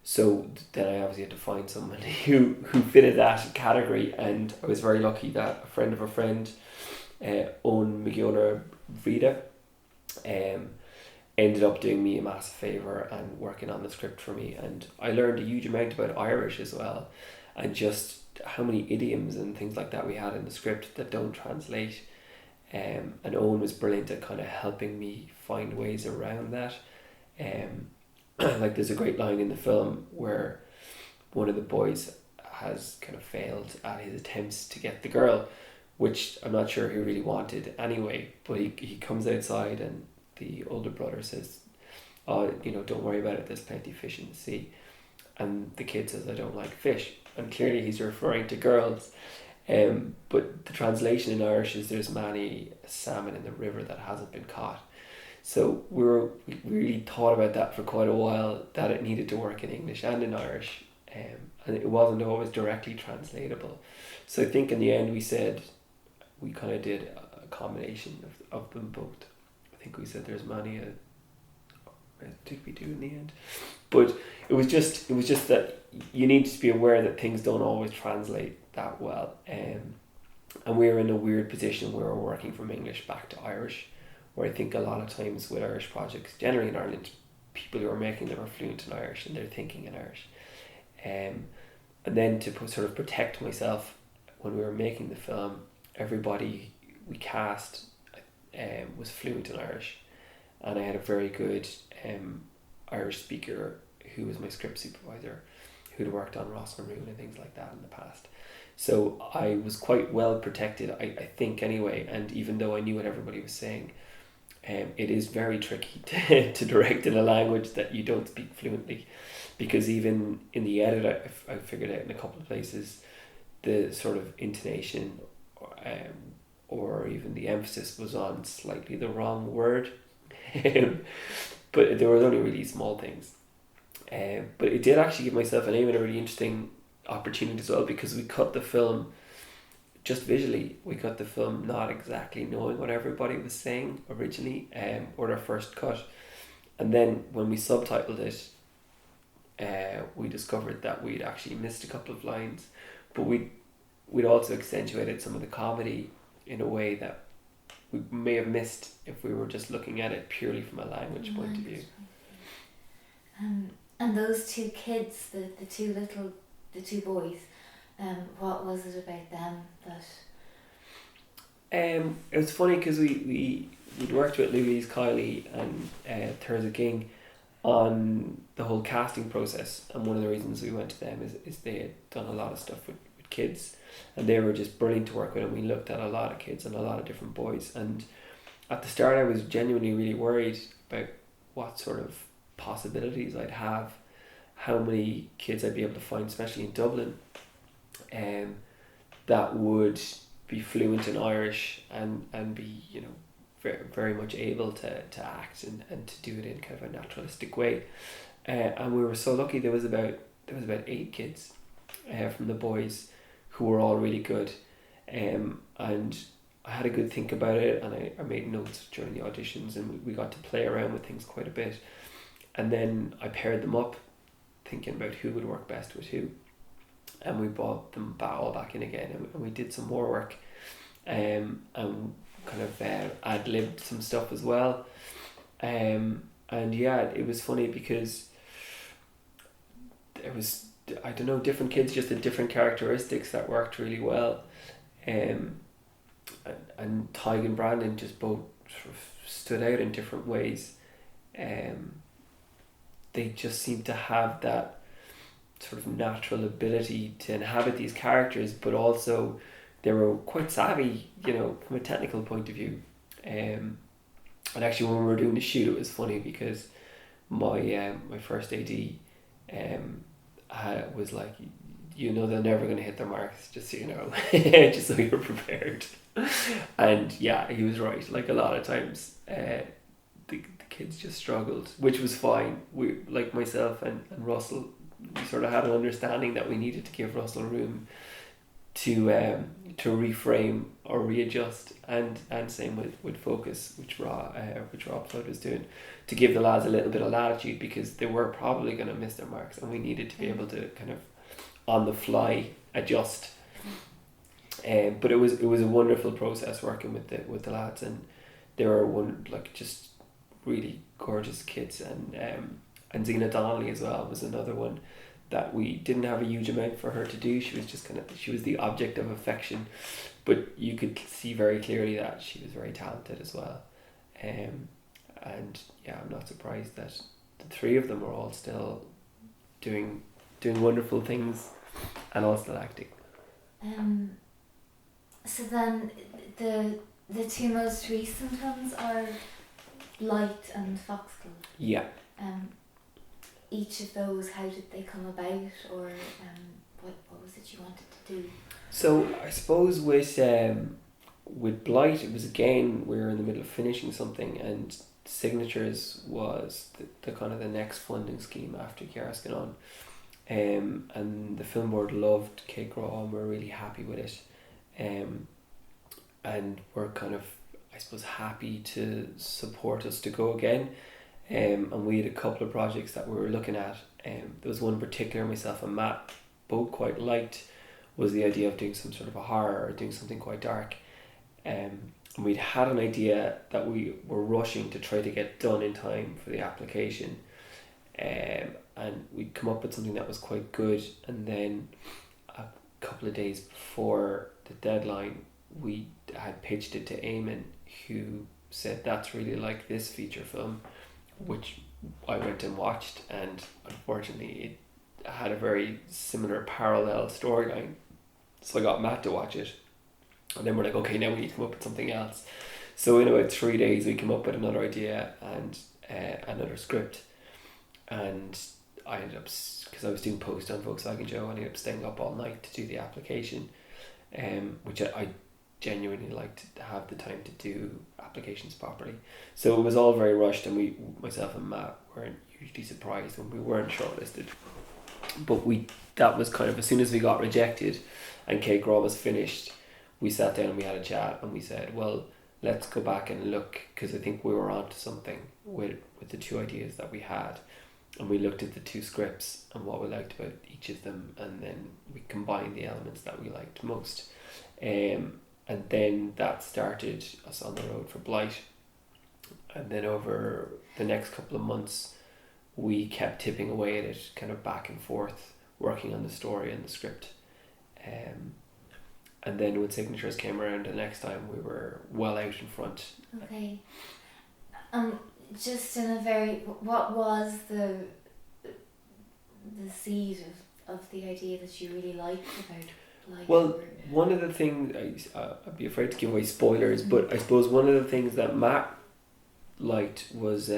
S2: So then I obviously had to find someone who fitted that category, and I was very lucky that a friend of a friend, Owen McGiona Vrida, ended up doing me a massive favour and working on the script for me, and I learned a huge amount about Irish as well, and just how many idioms and things like that we had in the script that don't translate, and Owen was brilliant at kind of helping me find ways around that. Like there's a great line in the film where one of the boys has kind of failed at his attempts to get the girl, which I'm not sure he really wanted anyway, but he comes outside and the older brother says, "Oh, don't worry about it, there's plenty of fish in the sea," and the kid says, "I don't like fish," and clearly he's referring to girls, but the translation in Irish is there's many salmon in the river that hasn't been caught. So we really thought about that for quite a while, that it needed to work in English and in Irish, and it wasn't always directly translatable. So I think in the end we kind of did a combination of them both. I think we said there's many. Did we do in the end? But it was just that you need to be aware that things don't always translate that well, and we were in a weird position where we're working from English back to Irish, where I think a lot of times with Irish projects, generally in Ireland, people who are making them are fluent in Irish and they're thinking in Irish. And then to sort of protect myself, when we were making the film, everybody we cast was fluent in Irish. And I had a very good Irish speaker who was my script supervisor, who'd worked on Ross Maroon and things like that in the past. So I was quite well protected, I think anyway, and even though I knew what everybody was saying, it is very tricky to direct in a language that you don't speak fluently, because even in the edit I figured out in a couple of places the sort of intonation or even the emphasis was on slightly the wrong word, but there were only really small things, but it did actually give myself and Eamon a really interesting opportunity as well, because we cut the film just visually. We got the film not exactly knowing what everybody was saying originally, or their first cut, and then when we subtitled it, we discovered that we'd actually missed a couple of lines, but we'd also accentuated some of the comedy in a way that we may have missed if we were just looking at it purely from a language point of view.
S1: And those two kids, the two boys, what was it about them that?
S2: It was funny because we'd worked with Louise Kiley and Thurza King on the whole casting process, and one of the reasons we went to them is they had done a lot of stuff with kids, and they were just brilliant to work with, and we looked at a lot of kids and a lot of different boys. And at the start I was genuinely really worried about what sort of possibilities I'd have, how many kids I'd be able to find, especially in Dublin, that would be fluent in Irish and be, you know, very, very much able to act and to do it in kind of a naturalistic way. And we were so lucky. There was about 8 kids from the boys who were all really good. And I had a good think about it, and I made notes during the auditions, and we got to play around with things quite a bit. And then I paired them up, thinking about who would work best with who. And we brought them all back in again, and we did some more work, and kind of ad-libbed some stuff as well. And yeah, it was funny because there was, I don't know, different kids just had different characteristics that worked really well. And Tig and Brandon just both sort of stood out in different ways. They just seemed to have that sort of natural ability to inhabit these characters, but also they were quite savvy, you know, from a technical point of view. And actually, when we were doing the shoot, it was funny because my first AD was like, you know, they're never going to hit their marks, just so you know, just so you're prepared. And yeah, he was right. Like, a lot of times, the kids just struggled, which was fine. We, like myself and Russell, we sort of had an understanding that we needed to give Russell room to reframe or readjust, and same with focus, which Rob was doing, to give the lads a little bit of latitude, because they were probably going to miss their marks, and we needed to be able to kind of on the fly adjust. But it was a wonderful process working with the lads, and they were just really gorgeous kids. And Zena Donnelly as well was another one that we didn't have a huge amount for her to do. She was just she was the object of affection, but you could see very clearly that she was very talented as well. And yeah, I'm not surprised that the 3 of them are all still doing wonderful things and all still acting.
S1: So then the 2 most recent ones are Light and Foxglove.
S2: Yeah.
S1: Each of those, how did they come about, or what was it you wanted to do?
S2: So I suppose with Blight, it was, again, we were in the middle of finishing something, and Signatures was the kind of the next funding scheme after Céad Ghrá. And the film board loved Céad Ghrá, and we're really happy with it. And we're kind of, I suppose, happy to support us to go again. And we had a couple of projects that we were looking at. There was one in particular myself and Matt both quite liked, was the idea of doing some sort of a horror or doing something quite dark. And we'd had an idea that we were rushing to try to get done in time for the application. And we'd come up with something that was quite good, and then a couple of days before the deadline we had pitched it to Eamon, who said, that's really like this feature film, which I went and watched, and unfortunately it had a very similar parallel storyline, so I got Matt to watch it, and then we're like, okay, now we need to come up with something else. So in about 3 days we came up with another idea and another script, and I ended up, because I was doing post on Volkswagen Joe, I ended up staying up all night to do the application, which I genuinely like to have the time to do applications properly. So it was all very rushed, and myself and Matt weren't hugely surprised when we weren't shortlisted. But that was kind of, as soon as we got rejected and Céad Ghrá was finished, we sat down and we had a chat, and we said, well, let's go back and look, because I think we were onto something with the 2 ideas that we had. And we looked at the 2 scripts and what we liked about each of them, and then we combined the elements that we liked most. And then that started us on the road for Blight. And then over the next couple of months, we kept tipping away at it, kind of back and forth, working on the story and the script. And then when Signatures came around the next time, we were well out in front.
S1: Okay. Just in a very, what was the seed of the idea that you really liked about it? like?
S2: Well, one of the things, I'd be afraid to give away spoilers, but I suppose one of the things that Matt liked was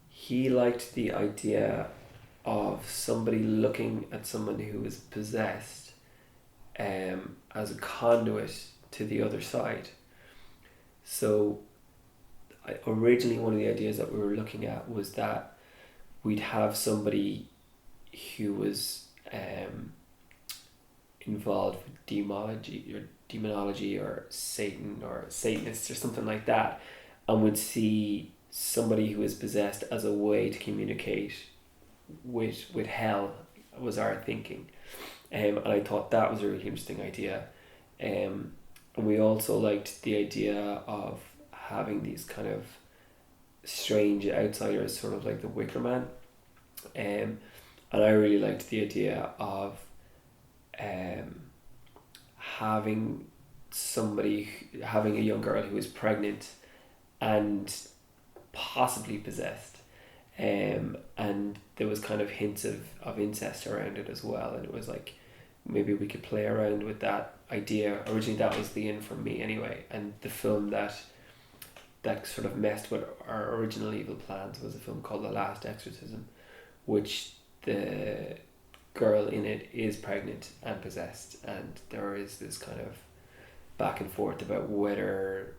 S2: he liked the idea of somebody looking at someone who was possessed as a conduit to the other side. So originally one of the ideas that we were looking at was that we'd have somebody who was involved with demonology or Satan or Satanists or something like that, and would see somebody who is possessed as a way to communicate with hell, was our thinking. And I thought that was a really interesting idea. And we also liked the idea of having these kind of strange outsiders, sort of like the Wicker Man. And I really liked the idea of having a young girl who was pregnant and possibly possessed. And there was kind of hints of incest around it as well, and it was like maybe we could play around with that idea. Originally that was the in for me anyway, and the film that sort of messed with our original evil plans was a film called The Last Exorcism, which the girl in it is pregnant and possessed, and there is this kind of back and forth about whether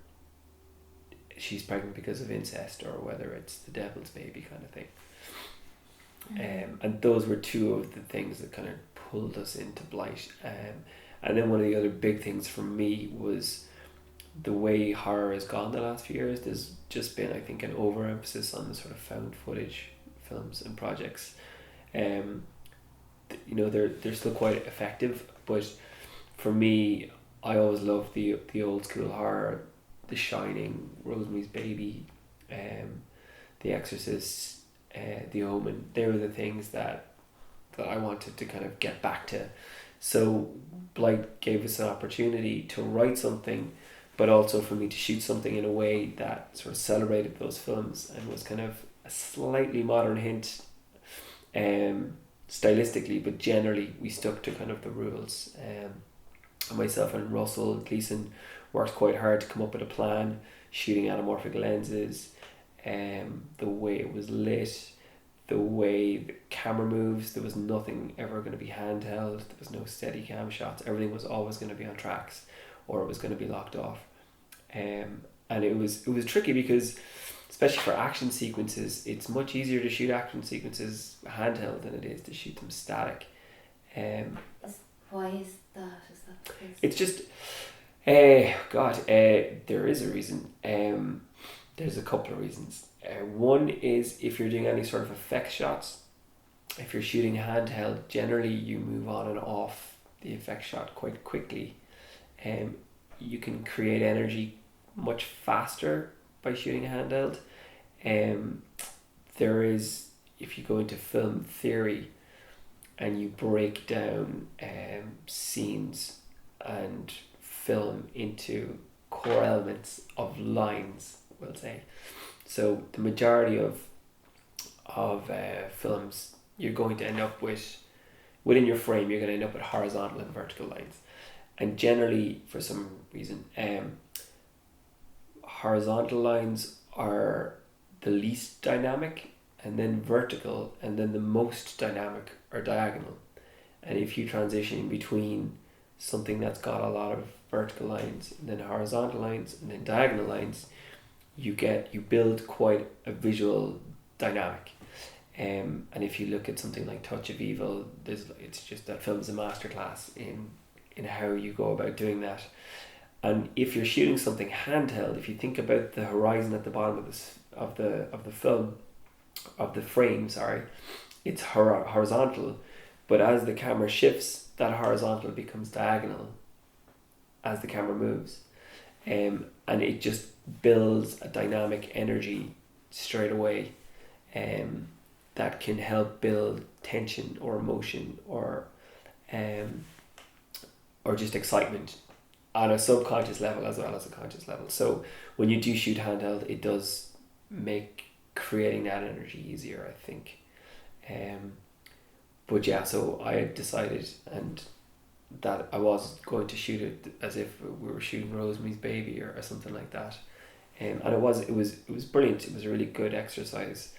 S2: she's pregnant because of incest or whether it's the devil's baby kind of thing. And those were two of the things that kind of pulled us into Blight. And then one of the other big things for me was the way horror has gone the last few years. There's just been, I think, an overemphasis on the sort of found footage films and projects. You know, they're still quite effective, but for me, I always loved the old school horror, The Shining, Rosemary's Baby, The Exorcist, The Omen. They were the things that I wanted to kind of get back to. So Blight gave us an opportunity to write something, but also for me to shoot something in a way that sort of celebrated those films and was kind of a slightly modern hint, stylistically, but generally we stuck to kind of the rules. Myself and Russell Gleason worked quite hard to come up with a plan, shooting anamorphic lenses, the way it was lit, the way the camera moves. There was nothing ever going to be handheld. There was no steady cam shots. Everything was always going to be on tracks, or it was going to be locked off. And it was tricky because, especially for action sequences, it's much easier to shoot action sequences handheld than it is to shoot them static.
S1: Why is that? Is that because
S2: it's just there is a reason. There's a couple of reasons. One is if you're doing any sort of effect shots, if you're shooting handheld, generally you move on and off the effect shot quite quickly. You can create energy much faster by shooting handheld. There is, if you go into film theory and you break down scenes and film into core elements of lines, we'll say. So the majority of films, you're going to end up with, within your frame, you're going to end up with horizontal and vertical lines. And generally, for some reason, horizontal lines are the least dynamic, and then vertical, and then the most dynamic are diagonal. And if you transition between something that's got a lot of vertical lines, and then horizontal lines, and then diagonal lines, you build quite a visual dynamic. And if you look at something like Touch of Evil, it's just that film is a masterclass in how you go about doing that. And if you're shooting something handheld, if you think about the horizon at the bottom of the frame, it's horizontal, but as the camera shifts, that horizontal becomes diagonal as the camera moves, and it just builds a dynamic energy straight away, that can help build tension or emotion or just excitement on a subconscious level as well as a conscious level. So when you do shoot handheld, it does make creating that energy easier, I think. But yeah, so I decided, and that I was going to shoot it as if we were shooting Rosemary's Baby or something like that. And it was brilliant. It was a really good exercise.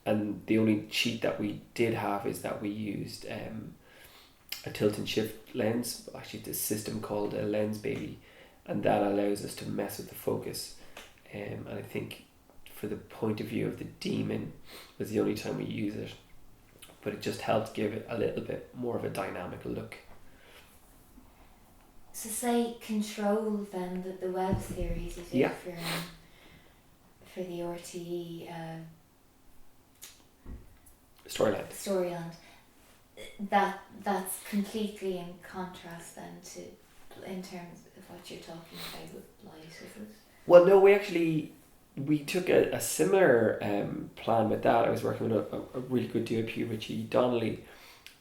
S2: And the only cheat that we did have is that we used a tilt and shift lens. Actually, it's a system called a Lens Baby, and that allows us to mess with the focus. And I think for the point of view of the Demon was the only time we use it, but it just helped give it a little bit more of a dynamic look.
S1: So say Control then, the web series you did for the RTE Storyland. That's completely in contrast then to, in terms of what you're talking about with light, is it?
S2: Well, no, we took a similar plan with that. I was working with a really good DOP, Richie Donnelly,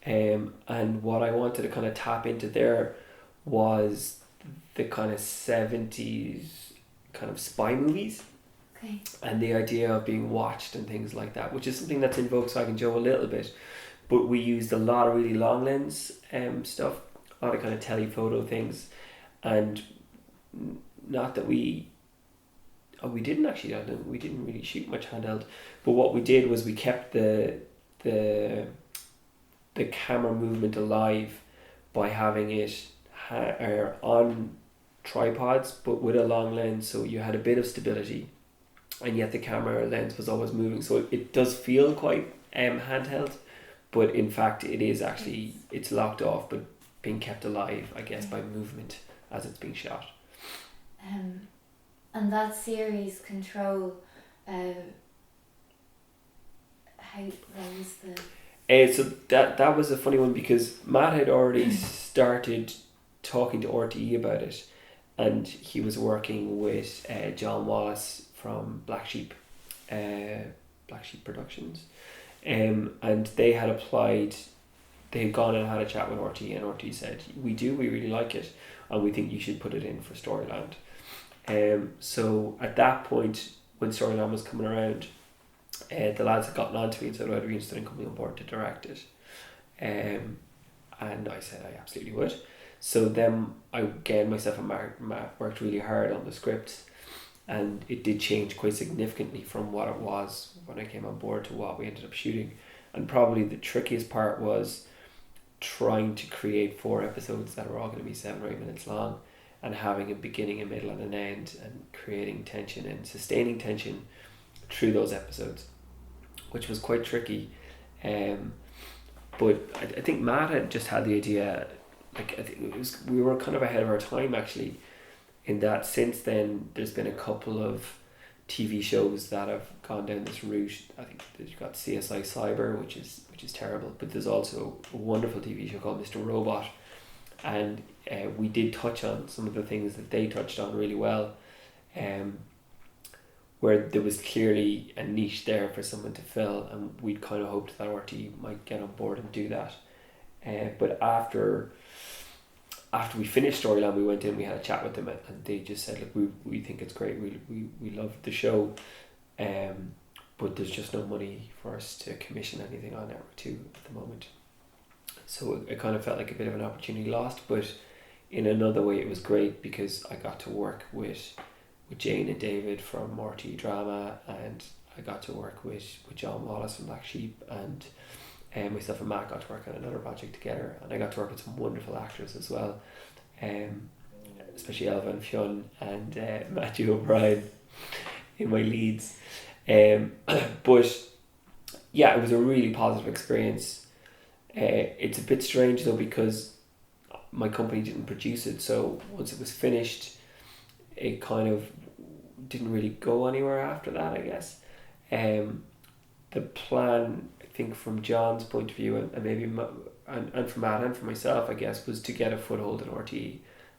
S2: and what I wanted to kind of tap into there was the kind of 70s kind of spy movies.
S1: Okay.
S2: And the idea of being watched and things like that, which is something that's in Volkswagen Joe a little bit, but we used a lot of really long lens stuff, a lot of kind of telephoto things, and not that we didn't really shoot much handheld, but what we did was we kept the camera movement alive by having it on tripods, but with a long lens, so you had a bit of stability, and yet the camera lens was always moving, so it does feel quite handheld, but in fact it is actually, it's locked off but being kept alive, I guess, by movement as it's being shot.
S1: And that series Control, how was the...
S2: So that was a funny one, because Matt had already started talking to RTE about it, and he was working with John Wallace from Black Sheep Productions, and they had applied. They had gone and had a chat with RTE, and RTE said, we really like it, and we think you should put it in for Storyland. So at that point, when Storyland was coming around, the lads had gotten on to me and said, I'd be interested in coming on board to direct it, and I said I absolutely would. So then myself and Matt worked really hard on the script, and it did change quite significantly from what it was when I came on board to what we ended up shooting. And probably the trickiest part was trying to create 4 episodes that are all going to be 7 or 8 minutes long, and having a beginning, a middle and an end, and creating tension and sustaining tension through those episodes, which was quite tricky. But I think Matt had just had the idea, like, I think we were kind of ahead of our time actually, in that since then there's been a couple of TV shows that have gone down this route. I think you've got CSI Cyber, which is terrible, but there's also a wonderful TV show called Mr. Robot, and we did touch on some of the things that they touched on really well, where there was clearly a niche there for someone to fill, and we'd kind of hoped that RT might get on board and do that. But after we finished Storyland, we went in, we had a chat with them, and they just said, look, we think it's great, we love the show, but there's just no money for us to commission anything on Network 2 at the moment. So it kind of felt like a bit of an opportunity lost, but in another way it was great, because I got to work with Jane and David from RT Drama, and I got to work with John Wallace from Black Sheep, and myself and Matt got to work on another project together, and I got to work with some wonderful actors as well, especially Elva and Fionn and Matthew O'Brien in my leads. But yeah, it was a really positive experience. It's a bit strange though, because my company didn't produce it, so once it was finished, it kind of didn't really go anywhere after that, I guess. The plan, I think, from John's point of view, and maybe and from Matt and for myself, I guess, was to get a foothold in RTE,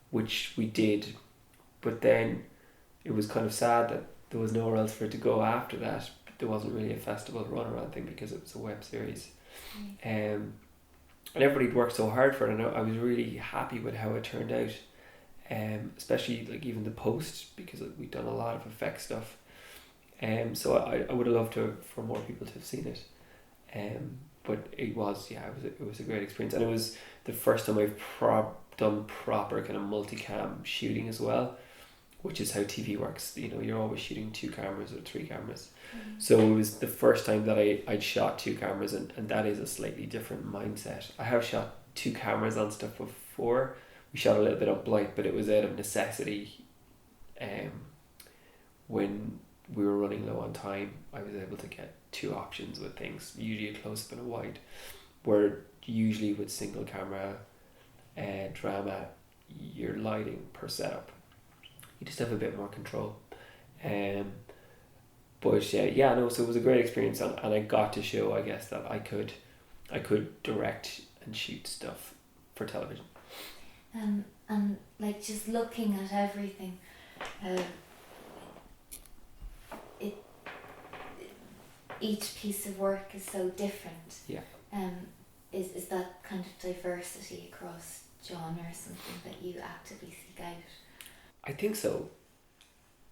S2: which we did, but then it was kind of sad that there was nowhere else for it to go after that. There wasn't really a festival run or anything, because it was a web series. And everybody worked so hard for it, and I was really happy with how it turned out, especially like even the post, because we'd done a lot of effect stuff, so I would have loved for more people to have seen it, but it was a great experience, and it was the first time I've done proper kind of multicam shooting as well, which is how TV works. You know, you're always shooting 2 cameras or 3 cameras. So it was the first time that I'd shot 2 cameras, and that is a slightly different mindset. I have shot 2 cameras on stuff before. We shot a little bit on Blight, but it was out of necessity. When we were running low on time, I was able to get 2 options with things, usually a close-up and a wide, where usually with single camera drama, your lighting per setup, you just have a bit more control. But so it was a great experience, and I got to show, I guess, that I could direct and shoot stuff for television.
S1: And like just looking at everything, each piece of work is so different.
S2: Yeah.
S1: Is that kind of diversity across genre something that you actively seek out?
S2: I think so.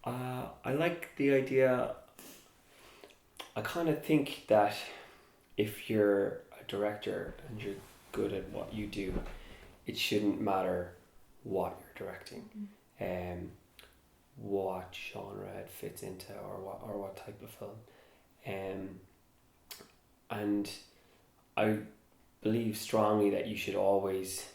S2: I like the idea. I kind of think that if you're a director and you're good at what you do, it shouldn't matter what you're directing, what genre it fits into, or what type of film. And I believe strongly that you should always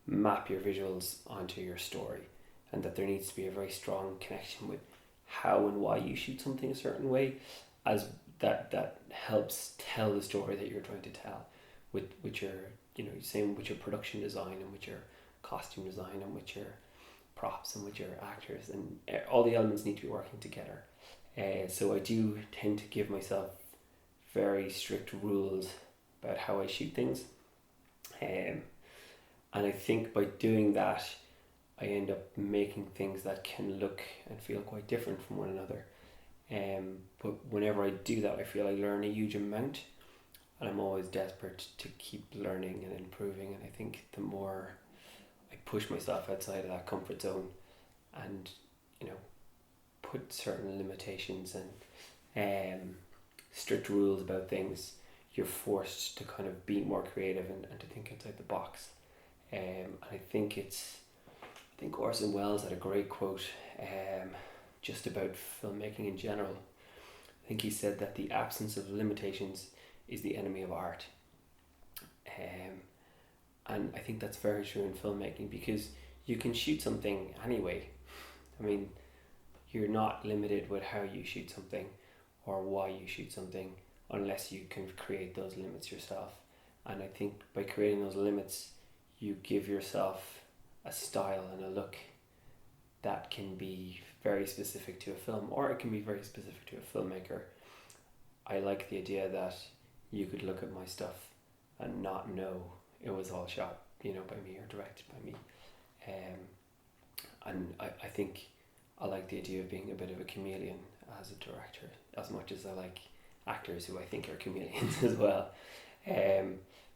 S2: map your visuals onto your story, and that there needs to be a very strong connection with how and why you shoot something a certain way, as that helps tell the story that you're trying to tell with your, you know, same with your production design and with your costume design and with your props and with your actors, and all the elements need to be working together. So I do tend to give myself very strict rules about how I shoot things, and I think by doing that I end up making things that can look and feel quite different from one another. But whenever I do that, I feel I learn a huge amount, and I'm always desperate to keep learning and improving. And I think the more I push myself outside of that comfort zone and, you know, put certain limitations and strict rules about things, you're forced to kind of be more creative and to think outside the box. And I think Orson Welles had a great quote just about filmmaking in general. I think he said that the absence of limitations is the enemy of art. And I think that's very true in filmmaking, because you can shoot something anyway. I mean, you're not limited with how you shoot something or why you shoot something unless you can create those limits yourself. And I think by creating those limits, you give yourself a style and a look that can be very specific to a film, or it can be very specific to a filmmaker. I like the idea that you could look at my stuff and not know it was all shot, you know, by me or directed by me. And I think I like the idea of being a bit of a chameleon as a director, as much as I like actors who I think are chameleons as well.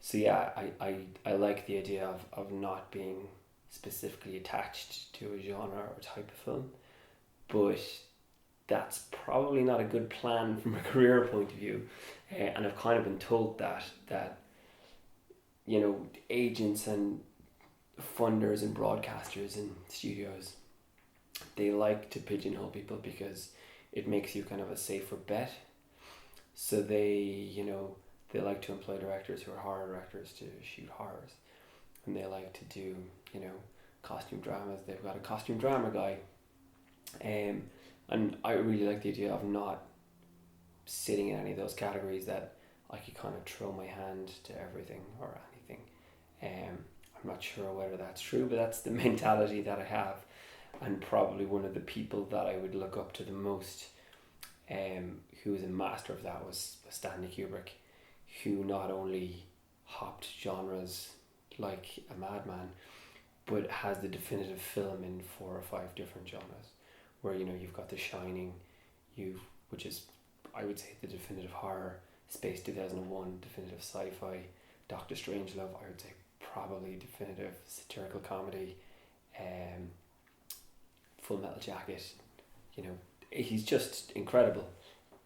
S2: So yeah, I like the idea of not being specifically attached to a genre or type of film, but that's probably not a good plan from a career point of view. And I've kind of been told that you know, agents and funders and broadcasters and studios, they like to pigeonhole people because it makes you kind of a safer bet. So they like to employ directors who are horror directors to shoot horrors, and they like to do, you know, costume dramas. They've got a costume drama guy, and I really like the idea of not sitting in any of those categories, that I could kind of throw my hand to everything or anything. I'm not sure whether that's true, but that's the mentality that I have, and probably one of the people that I would look up to the most, who was a master of that, was Stanley Kubrick, who not only hopped genres like a madman, but has the definitive film in 4 or 5 different genres, where, you know, you've got The Shining, which is, I would say, the definitive horror, Space 2001, definitive sci-fi, Doctor Strangelove, I would say probably definitive satirical comedy, Full Metal Jacket. You know, he's just incredible.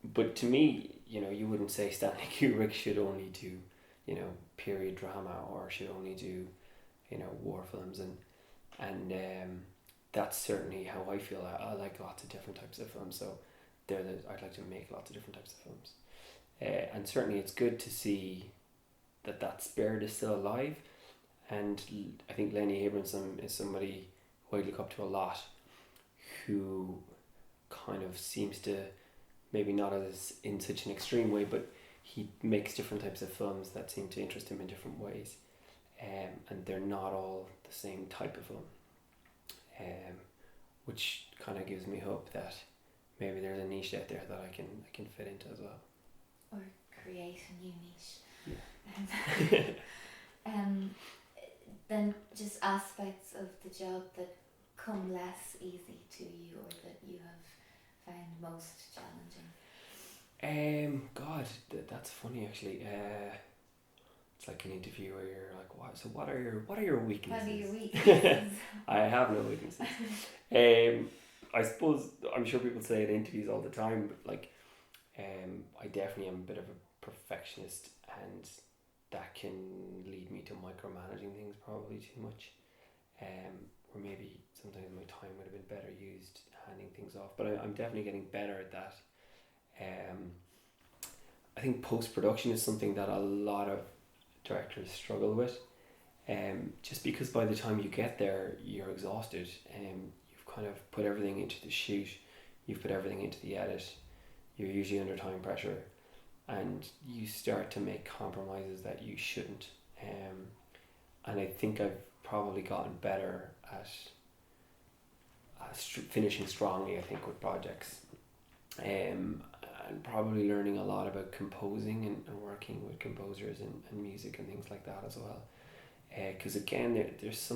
S2: But to me, you know, you wouldn't say Stanley Kubrick should only do, you know, period drama, or should only do war films, and that's certainly how I feel. I like lots of different types of films, so I'd like to make lots of different types of films, and certainly it's good to see that spirit is still alive. And I think Lenny Abramson is somebody who I look up to a lot, who kind of seems to, maybe not as in such an extreme way, but he makes different types of films that seem to interest him in different ways, and they're not all the same type of film, which kind of gives me hope that maybe there's a niche out there that I can fit into as well,
S1: or create a new niche.
S2: Yeah.
S1: Then just aspects of the job that come less easy to you, or that you have found most challenging.
S2: God, that's funny actually. It's like an interview where you're like, "What? So what are your weaknesses?"
S1: What are your weaknesses?
S2: I have no weaknesses. I suppose I'm sure people say it in interviews all the time, but like, I definitely am a bit of a perfectionist, and that can lead me to micromanaging things probably too much. Or maybe sometimes my time would have been better used handing things off. But I'm definitely getting better at that. I think post-production is something that a lot of directors struggle with. Just because by the time you get there, you're exhausted. You've kind of put everything into the shoot. You've put everything into the edit. You're usually under time pressure. And you start to make compromises that you shouldn't. And I think I've probably gotten better at finishing strongly, I think, with projects. And probably learning a lot about composing and working with composers and music and things like that as well. Because again, there's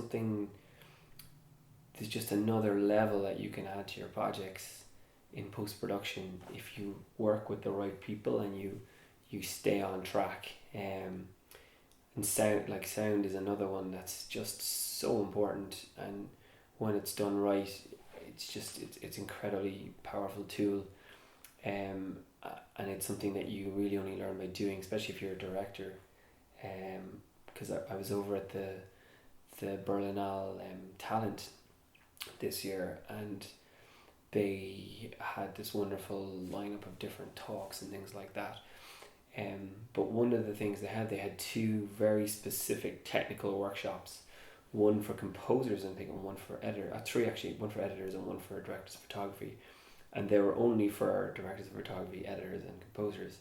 S2: just another level that you can add to your projects in post-production if you work with the right people and you stay on track. And sound is another one that's just so important, and when it's done right, it's incredibly powerful tool, and it's something that you really only learn by doing, especially if you're a director. Because I was over at the Berlinale Talent this year, and they had this wonderful lineup of different talks and things like that. But one of the things they had two very specific technical workshops, one for composers, I think, and one for three actually, one for editors and one for directors of photography, and they were only for directors of photography, editors, and composers.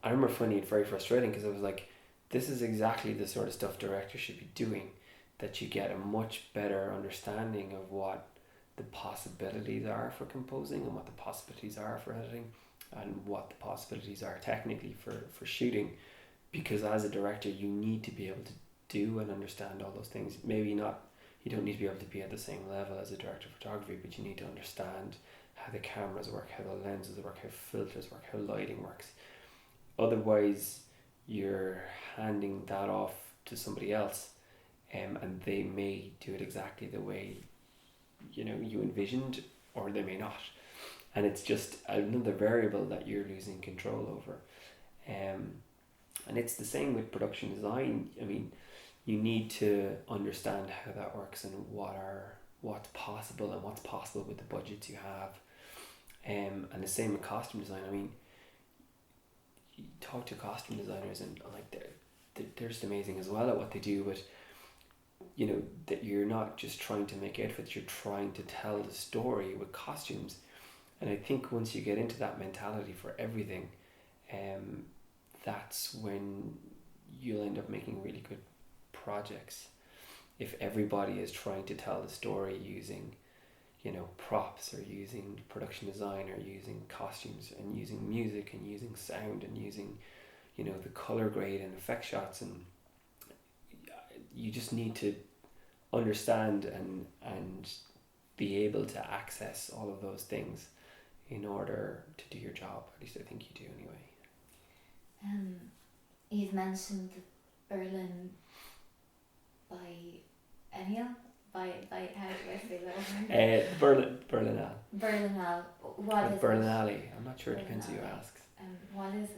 S2: I remember finding it very frustrating because I was like, this is exactly the sort of stuff directors should be doing, that you get a much better understanding of what the possibilities are for composing and what the possibilities are for editing and what the possibilities are technically for shooting, because as a director you need to be able to do and understand all those things. Maybe not, you don't need to be able to be at the same level as a director of photography, but you need to understand how the cameras work, how the lenses work, how filters work, how lighting works. Otherwise you're handing that off to somebody else, and they may do it exactly the way you envisioned, or they may not, and it's just another variable that you're losing control over. And it's the same with production design. I mean, you need to understand how that works and what's possible and what's possible with the budgets you have. And the same with costume design. I mean, you talk to costume designers and like they're just amazing as well at what they do, but that you're not just trying to make outfits, you're trying to tell the story with costumes. And I think once you get into that mentality for everything, that's when you'll end up making really good projects. If everybody is trying to tell the story using props, or using production design, or using costumes, and using music, and using sound, and using the color grade and effect shots, and you just need to understand and be able to access all of those things in order to do your job. At least I think you do anyway.
S1: You've mentioned Berlin Biennial. How do I say that?
S2: Berlinale.
S1: Berlinale. What is
S2: Berlinale.
S1: it?
S2: I'm not sure. It depends who you ask.
S1: What is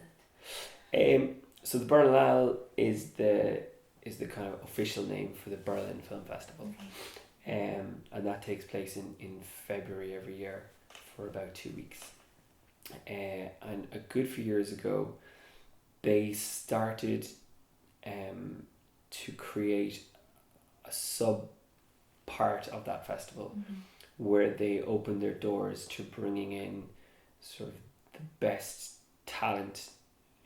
S1: it?
S2: So the Berlinale is the is the kind of official name for the Berlin Film Festival.
S1: Okay.
S2: And that takes place in February every year for about 2 weeks. And a good few years ago, they started to create a sub part of that festival where they opened their doors to bringing in sort of the best talent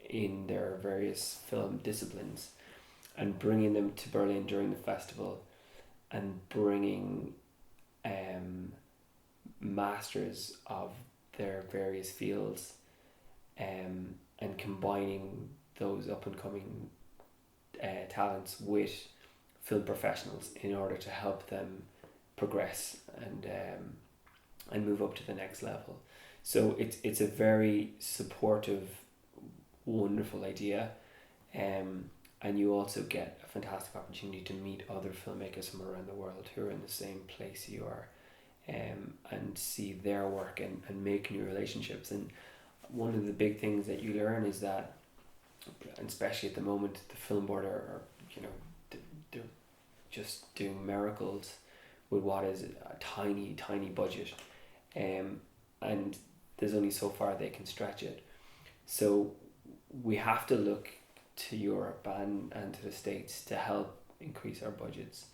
S2: in their various film disciplines and bringing them to Berlin during the festival and bringing masters of their various fields and combining those up and coming talents with film professionals in order to help them progress and move up to the next level. So it's a very supportive, wonderful idea, and you also get a fantastic opportunity to meet other filmmakers from around the world who are in the same place you are, and see their work and make new relationships. And one of the big things that you learn is that, and especially at the moment, the film board are they're just doing miracles with what is a tiny budget, and there's only so far they can stretch it. So we have to look to Europe and to the States to help increase our budgets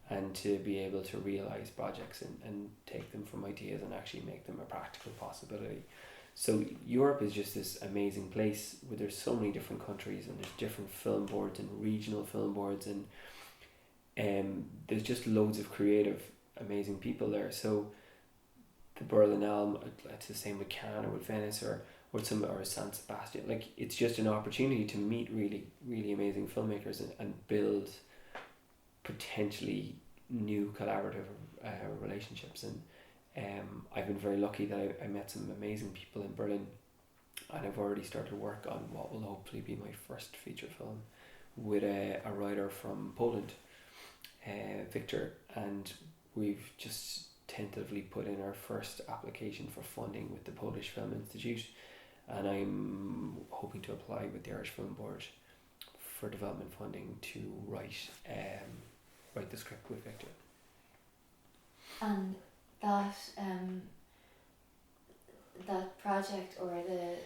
S2: and to be able to realize projects and take them from ideas and actually make them a practical possibility. So Europe is just this amazing place where there's so many different countries and there's different film boards and regional film boards, and there's just loads of creative, amazing people there. So the Berlin Elm, it's the same with Cannes or with Venice or San Sebastian. Like, it's just an opportunity to meet really, really amazing filmmakers and build potentially new collaborative relationships. And I've been very lucky that I met some amazing people in Berlin, and I've already started work on what will hopefully be my first feature film with a writer from Poland, Victor, and we've just tentatively put in our first application for funding with the Polish Film Institute, and I'm hoping to apply with the Irish Film Board for development funding to write the script with Victor.
S1: And that that project, or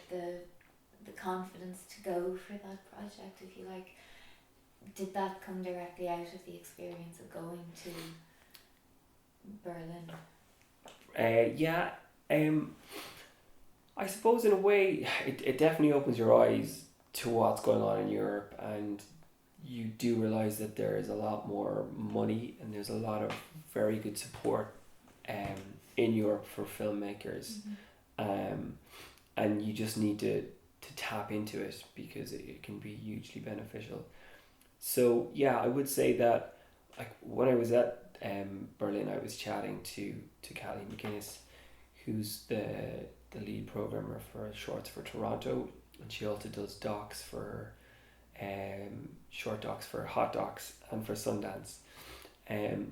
S1: the confidence to go for that project, if you like, did that come directly out of the experience of going to Berlin?
S2: I suppose in a way it definitely opens your eyes to what's going on in Europe, and you do realise that there is a lot more money and there's a lot of very good support in Europe for filmmakers, and you just need to tap into it because it can be hugely beneficial. So yeah, I would say that, like, when I was at Berlin, I was chatting to Callie McGuinness, who's the lead programmer for shorts for Toronto, and she also does docs for short docs for Hot Docs and for Sundance, and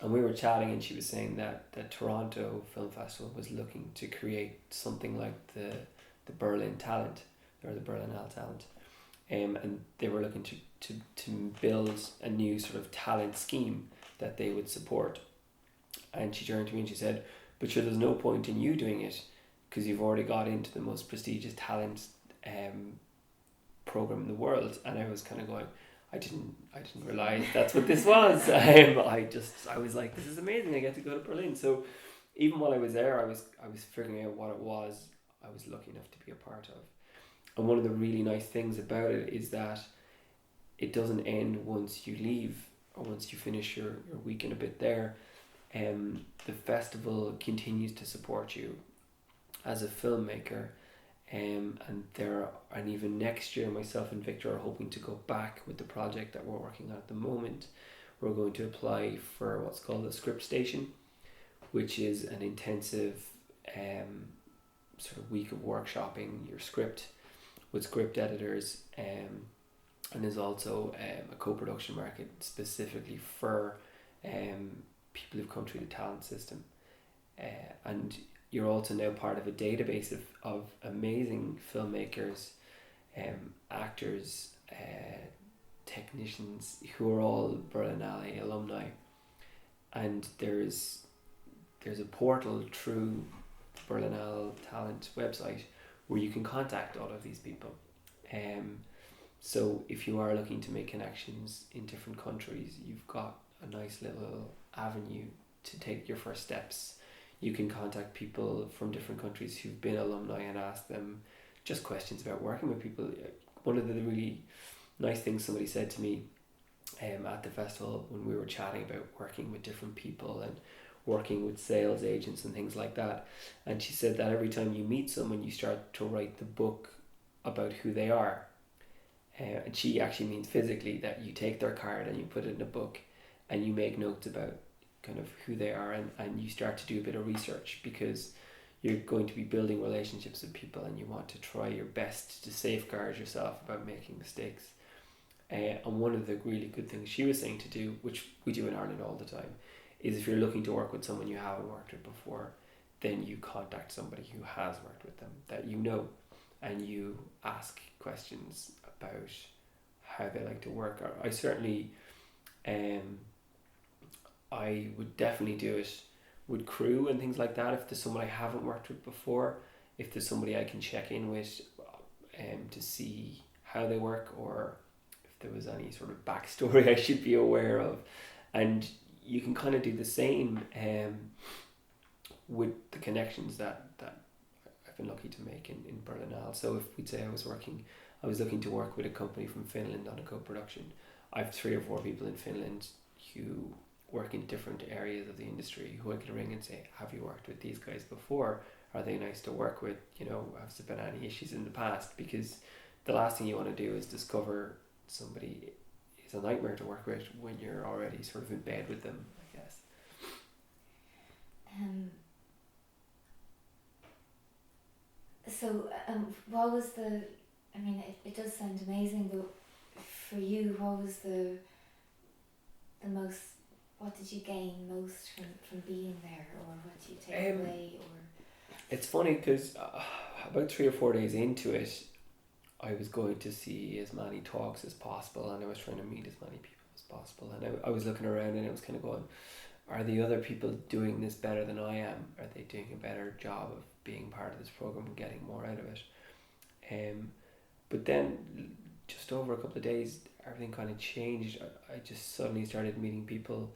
S2: we were chatting, and she was saying that the Toronto Film Festival was looking to create something like the Berlin Talent or the Berlinale Talent, and they were looking to build a new sort of talent scheme that they would support. And she turned to me and she said, "But sure, there's no point in you doing it because you've already got into the most prestigious talent program in the world." And I was kind of going, I didn't realize that's what this was. I was like, this is amazing, I get to go to Berlin. So even while I was there, I was figuring out what it was I was lucky enough to be a part of. And one of the really nice things about it is that it doesn't end once you leave or once you finish your week and a bit there. The festival continues to support you as a filmmaker, and even next year, myself and Victor are hoping to go back with the project that we're working on at the moment. We're going to apply for what's called a script station, which is an intensive sort of week of workshopping your script with script editors, and there's also a co-production market specifically for people who've come through the talent system, and you're also now part of a database of amazing filmmakers, actors, technicians who are all Berlinale alumni, and there's a portal through the Berlinale Talent website where you can contact all of these people. So if you are looking to make connections in different countries, you've got a nice little avenue to take your first steps. You can contact people from different countries who've been alumni and ask them just questions about working with people. One of the really nice things somebody said to me at the festival when we were chatting about working with different people and working with sales agents and things like that, and she said that every time you meet someone you start to write the book about who they are, and she actually means physically that you take their card and you put it in a book and you make notes about kind of who they are, and you start to do a bit of research because you're going to be building relationships with people and you want to try your best to safeguard yourself about making mistakes. And one of the really good things she was saying to do, which we do in Ireland all the time, is if you're looking to work with someone you haven't worked with before, then you contact somebody who has worked with them that you know, and you ask questions about how they like to work. I certainly, I would definitely do it with crew and things like that. If there's someone I haven't worked with before, if there's somebody I can check in with to see how they work, or if there was any sort of backstory I should be aware of. And you can kind of do the same with the connections that I've been lucky to make in Berlinale. So if we'd say I was looking to work with a company from Finland on a co-production, I have 3 or 4 people in Finland who work in different areas of the industry who I could ring and say, have you worked with these guys before? Are they nice to work with? You know, have there been any issues in the past? Because the last thing you want to do is discover somebody is a nightmare to work with when you're already sort of in bed with them, I guess.
S1: So what was it does sound amazing, but for you, what was the most, what did you gain most from being there, or what did you take away? Or
S2: it's funny because about 3 or 4 days into it, I was going to see as many talks as possible, and I was trying to meet as many people as possible, and I was looking around and I was kind of going, are the other people doing this better than I am? Are they doing a better job of being part of this program and getting more out of it? But then just over a couple of days, everything kind of changed. I just suddenly started meeting people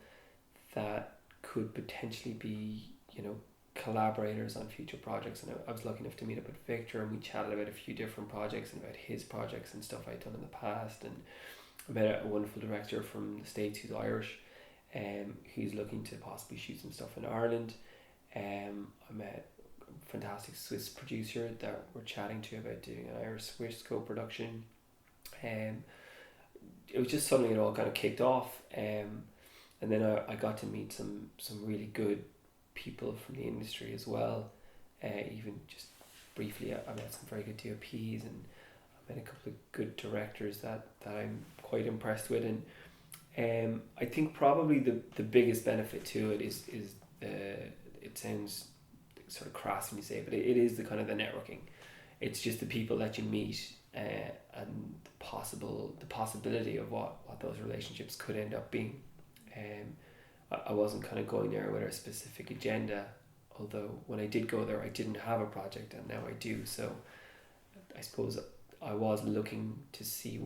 S2: that could potentially be, you know, collaborators on future projects, and I was lucky enough to meet up with Victor, and we chatted about a few different projects and about his projects and stuff I'd done in the past. And I met a wonderful director from the States who's Irish, who's looking to possibly shoot some stuff in Ireland. I met a fantastic Swiss producer that we're chatting to about doing an Irish-Swiss co-production. It was just suddenly it all kind of kicked off, and then I got to meet some really good people from the industry as well. Even just briefly, I met some very good DOPs, and I met a couple of good directors that I'm quite impressed with. And I think probably the biggest benefit to it is it sounds sort of crass when you say it, but it is the kind of the networking. It's just the people that you meet, and the possibility of what those relationships could end up being. I wasn't kind of going there with a specific agenda, although when I did go there I didn't have a project, and now I do. So I suppose I was looking to see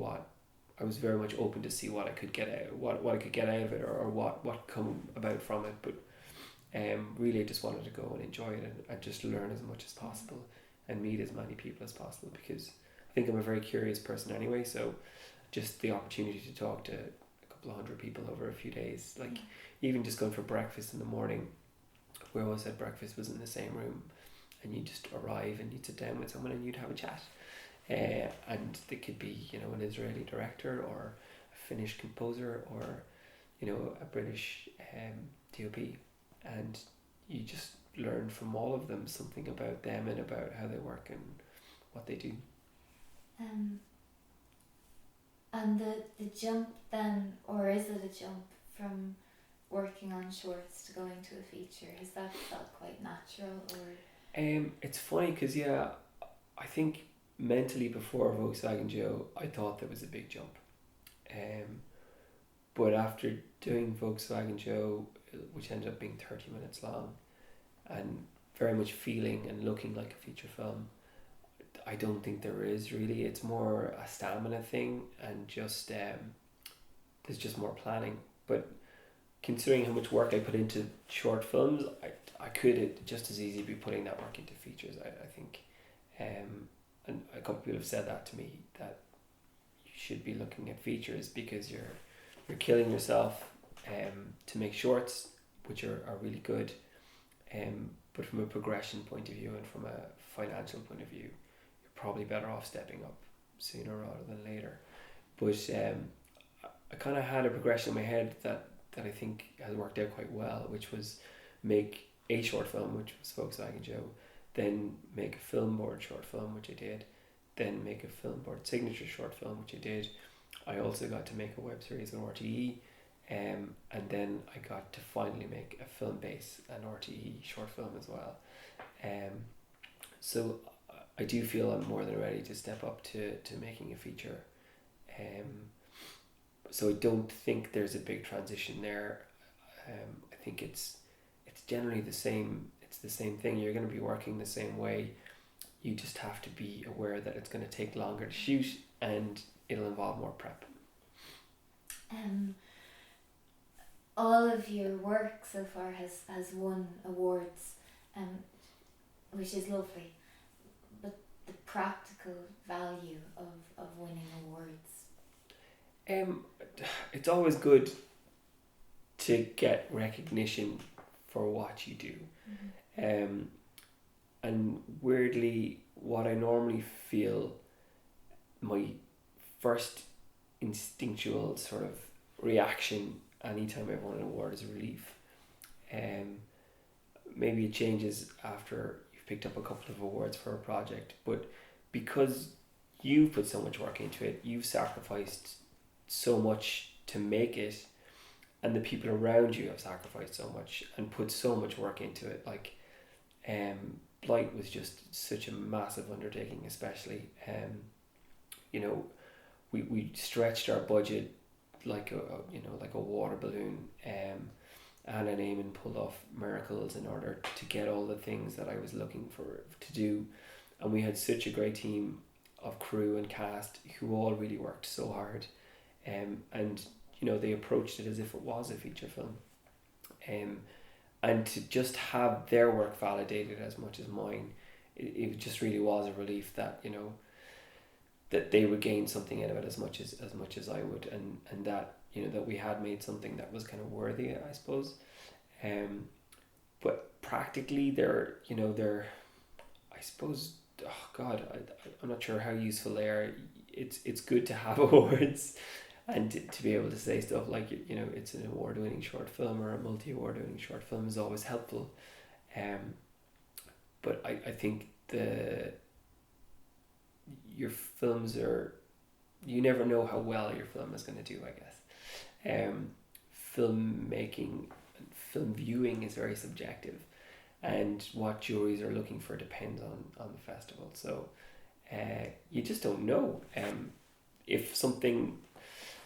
S2: I was very much open to see what I could get out, what I could get out of it, or what come about from it. But really I just wanted to go and enjoy it and just learn as much as possible and meet as many people as possible, because I think I'm a very curious person anyway. So just the opportunity to talk to a couple of hundred people over a few days, like even just going for breakfast in the morning, we always had breakfast was in the same room, and you just arrive and you'd sit down with someone and you'd have a chat. And they could be, you know, an Israeli director or a Finnish composer or, you know, a British DOP, and you just learn from all of them something about them and about how they work and what they do.
S1: And the jump then, or is it a jump from working on shorts to going to a feature? Has that felt quite natural, or?
S2: It's funny because I think mentally before Volkswagen Joe I thought there was a big jump. But after doing Volkswagen Joe, which ended up being 30 minutes long, and very much feeling and looking like a feature film, I don't think there is really. It's more a stamina thing, and just there's just more planning. But considering how much work I put into short films, I could just as easily be putting that work into features, I think. And a couple of people have said that to me, that you should be looking at features because you're killing yourself to make shorts, which are really good. But from a progression point of view and from a financial point of view, you're probably better off stepping up sooner rather than later. But I kind of had a progression in my head that I think has worked out quite well, which was make a short film, which was Volkswagen Joe, then make a film board short film, which I did, then make a film board signature short film, which I did. I also got to make a web series on RTE, and then I got to finally make a film base and RTE short film as well. So I do feel I'm more than ready to step up to making a feature. So I don't think there's a big transition there. I think it's generally the same. It's the same thing. You're going to be working the same way. You just have to be aware that it's going to take longer to shoot and it'll involve more prep.
S1: All of your work so far has won awards, which is lovely. But the practical value of winning awards?
S2: It's always good to get recognition for what you do. Mm-hmm. And weirdly, what I normally feel my first instinctual sort of reaction anytime I've won an award is relief. Maybe it changes after you've picked up a couple of awards for a project, but because you've put so much work into it, you've sacrificed so much to make it, and the people around you have sacrificed so much and put so much work into it. Like, Blight was just such a massive undertaking, especially. We stretched our budget like a water balloon. Anna and Eamon pulled off miracles in order to get all the things that I was looking for to do, and we had such a great team of crew and cast who all really worked so hard, and they approached it as if it was a feature film, and to just have their work validated as much as mine, it just really was a relief that that they would gain something out of it as much as I would, and that that we had made something that was kind of worthy, I suppose. But practically they're I suppose, oh God, I'm not sure how useful they are. It's good to have awards and to be able to say stuff like it's an award-winning short film or a multi-award-winning short film is always helpful. But I think your films you never know how well your film is going to do, I guess. Filmmaking and film viewing is very subjective, and what juries are looking for depends on the festival. So you just don't know if something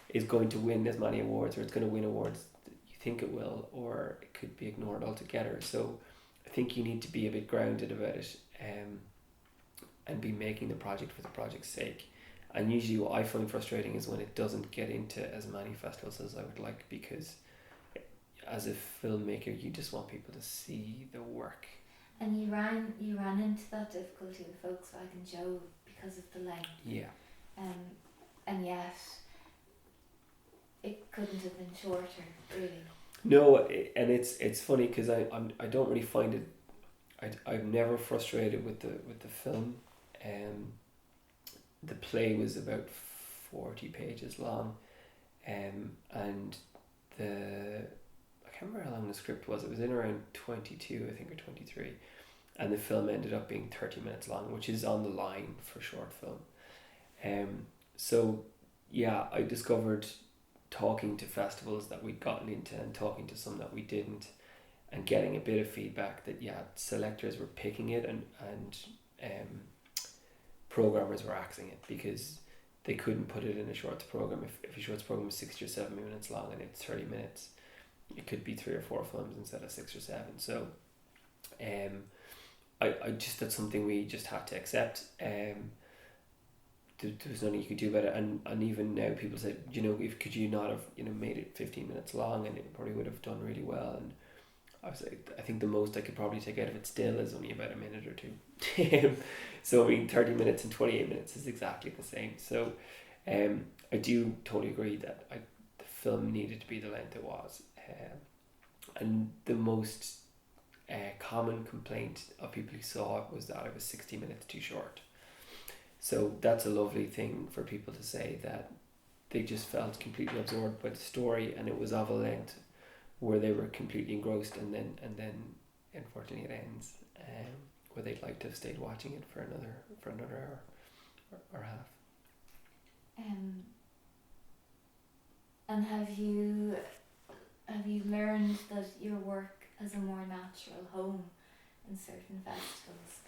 S2: is going to win as many awards, or it's going to win awards that you think it will, or it could be ignored altogether. So I think you need to be a bit grounded about it, and be making the project for the project's sake. And usually what I find frustrating is when it doesn't get into as many festivals as I would like, because as a filmmaker you just want people to see the work.
S1: And you ran into that difficulty with Volkswagen Joe because of the length.
S2: Yeah.
S1: And yet it couldn't have been shorter, really.
S2: No, and it's funny because I don't really find it. I'm never frustrated with the film. The play was about 40 pages long, and I can't remember how long the script was. It was in around 22, I think, or 23, and the film ended up being 30 minutes long, which is on the line for short film. So yeah, I discovered, talking to festivals that we'd gotten into and talking to some that we didn't, and getting a bit of feedback that selectors were picking it and programmers were axing it, because they couldn't put it in a shorts program. If a shorts program is 60 or 70 minutes long and it's 30 minutes, it could be 3 or 4 films instead of 6 or 7. So I just, that's something we just had to accept. There was nothing you could do about it, and even now people say, could you not have made it 15 minutes long, and it probably would have done really well. And I was like, I think the most I could probably take out of it still is only about a minute or two. So I mean, 30 minutes and 28 minutes is exactly the same. So I do totally agree that the film needed to be the length it was. And the most common complaint of people who saw it was that it was 60 minutes too short. So that's a lovely thing for people to say, that they just felt completely absorbed by the story, and it was of a length where they were completely engrossed, and then unfortunately it ends where they'd like to have stayed watching it for another hour or half.
S1: And have you learned that your work has a more natural home in certain festivals?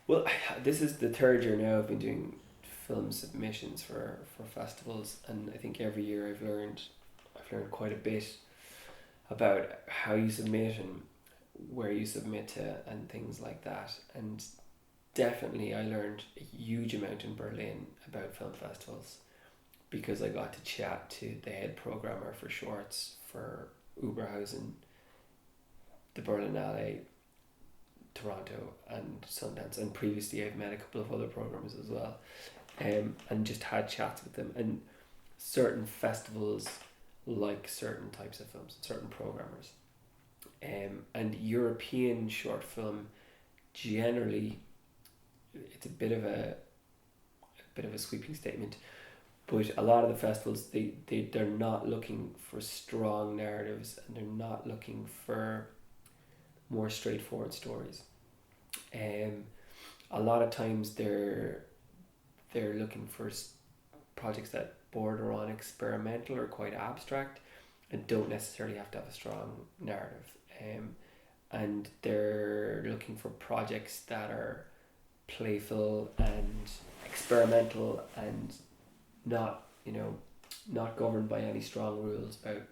S2: Well, this is the 3rd year now I've been doing film submissions for festivals, and I think every year I've learned quite a bit about how you submit and where you submit to and things like that. And definitely I learned a huge amount in Berlin about film festivals, because I got to chat to the head programmer for shorts for Oberhausen, the Berlinale, Toronto and Sundance, and previously I've met a couple of other programmers as well, and just had chats with them. And certain festivals like certain types of films, certain programmers, and European short film generally, it's a bit of a sweeping statement, but a lot of the festivals, they're not looking for strong narratives, and they're not looking for more straightforward stories. A lot of times they're looking for projects that border on experimental or quite abstract, and don't necessarily have to have a strong narrative. And they're looking for projects that are playful and experimental, and not governed by any strong rules about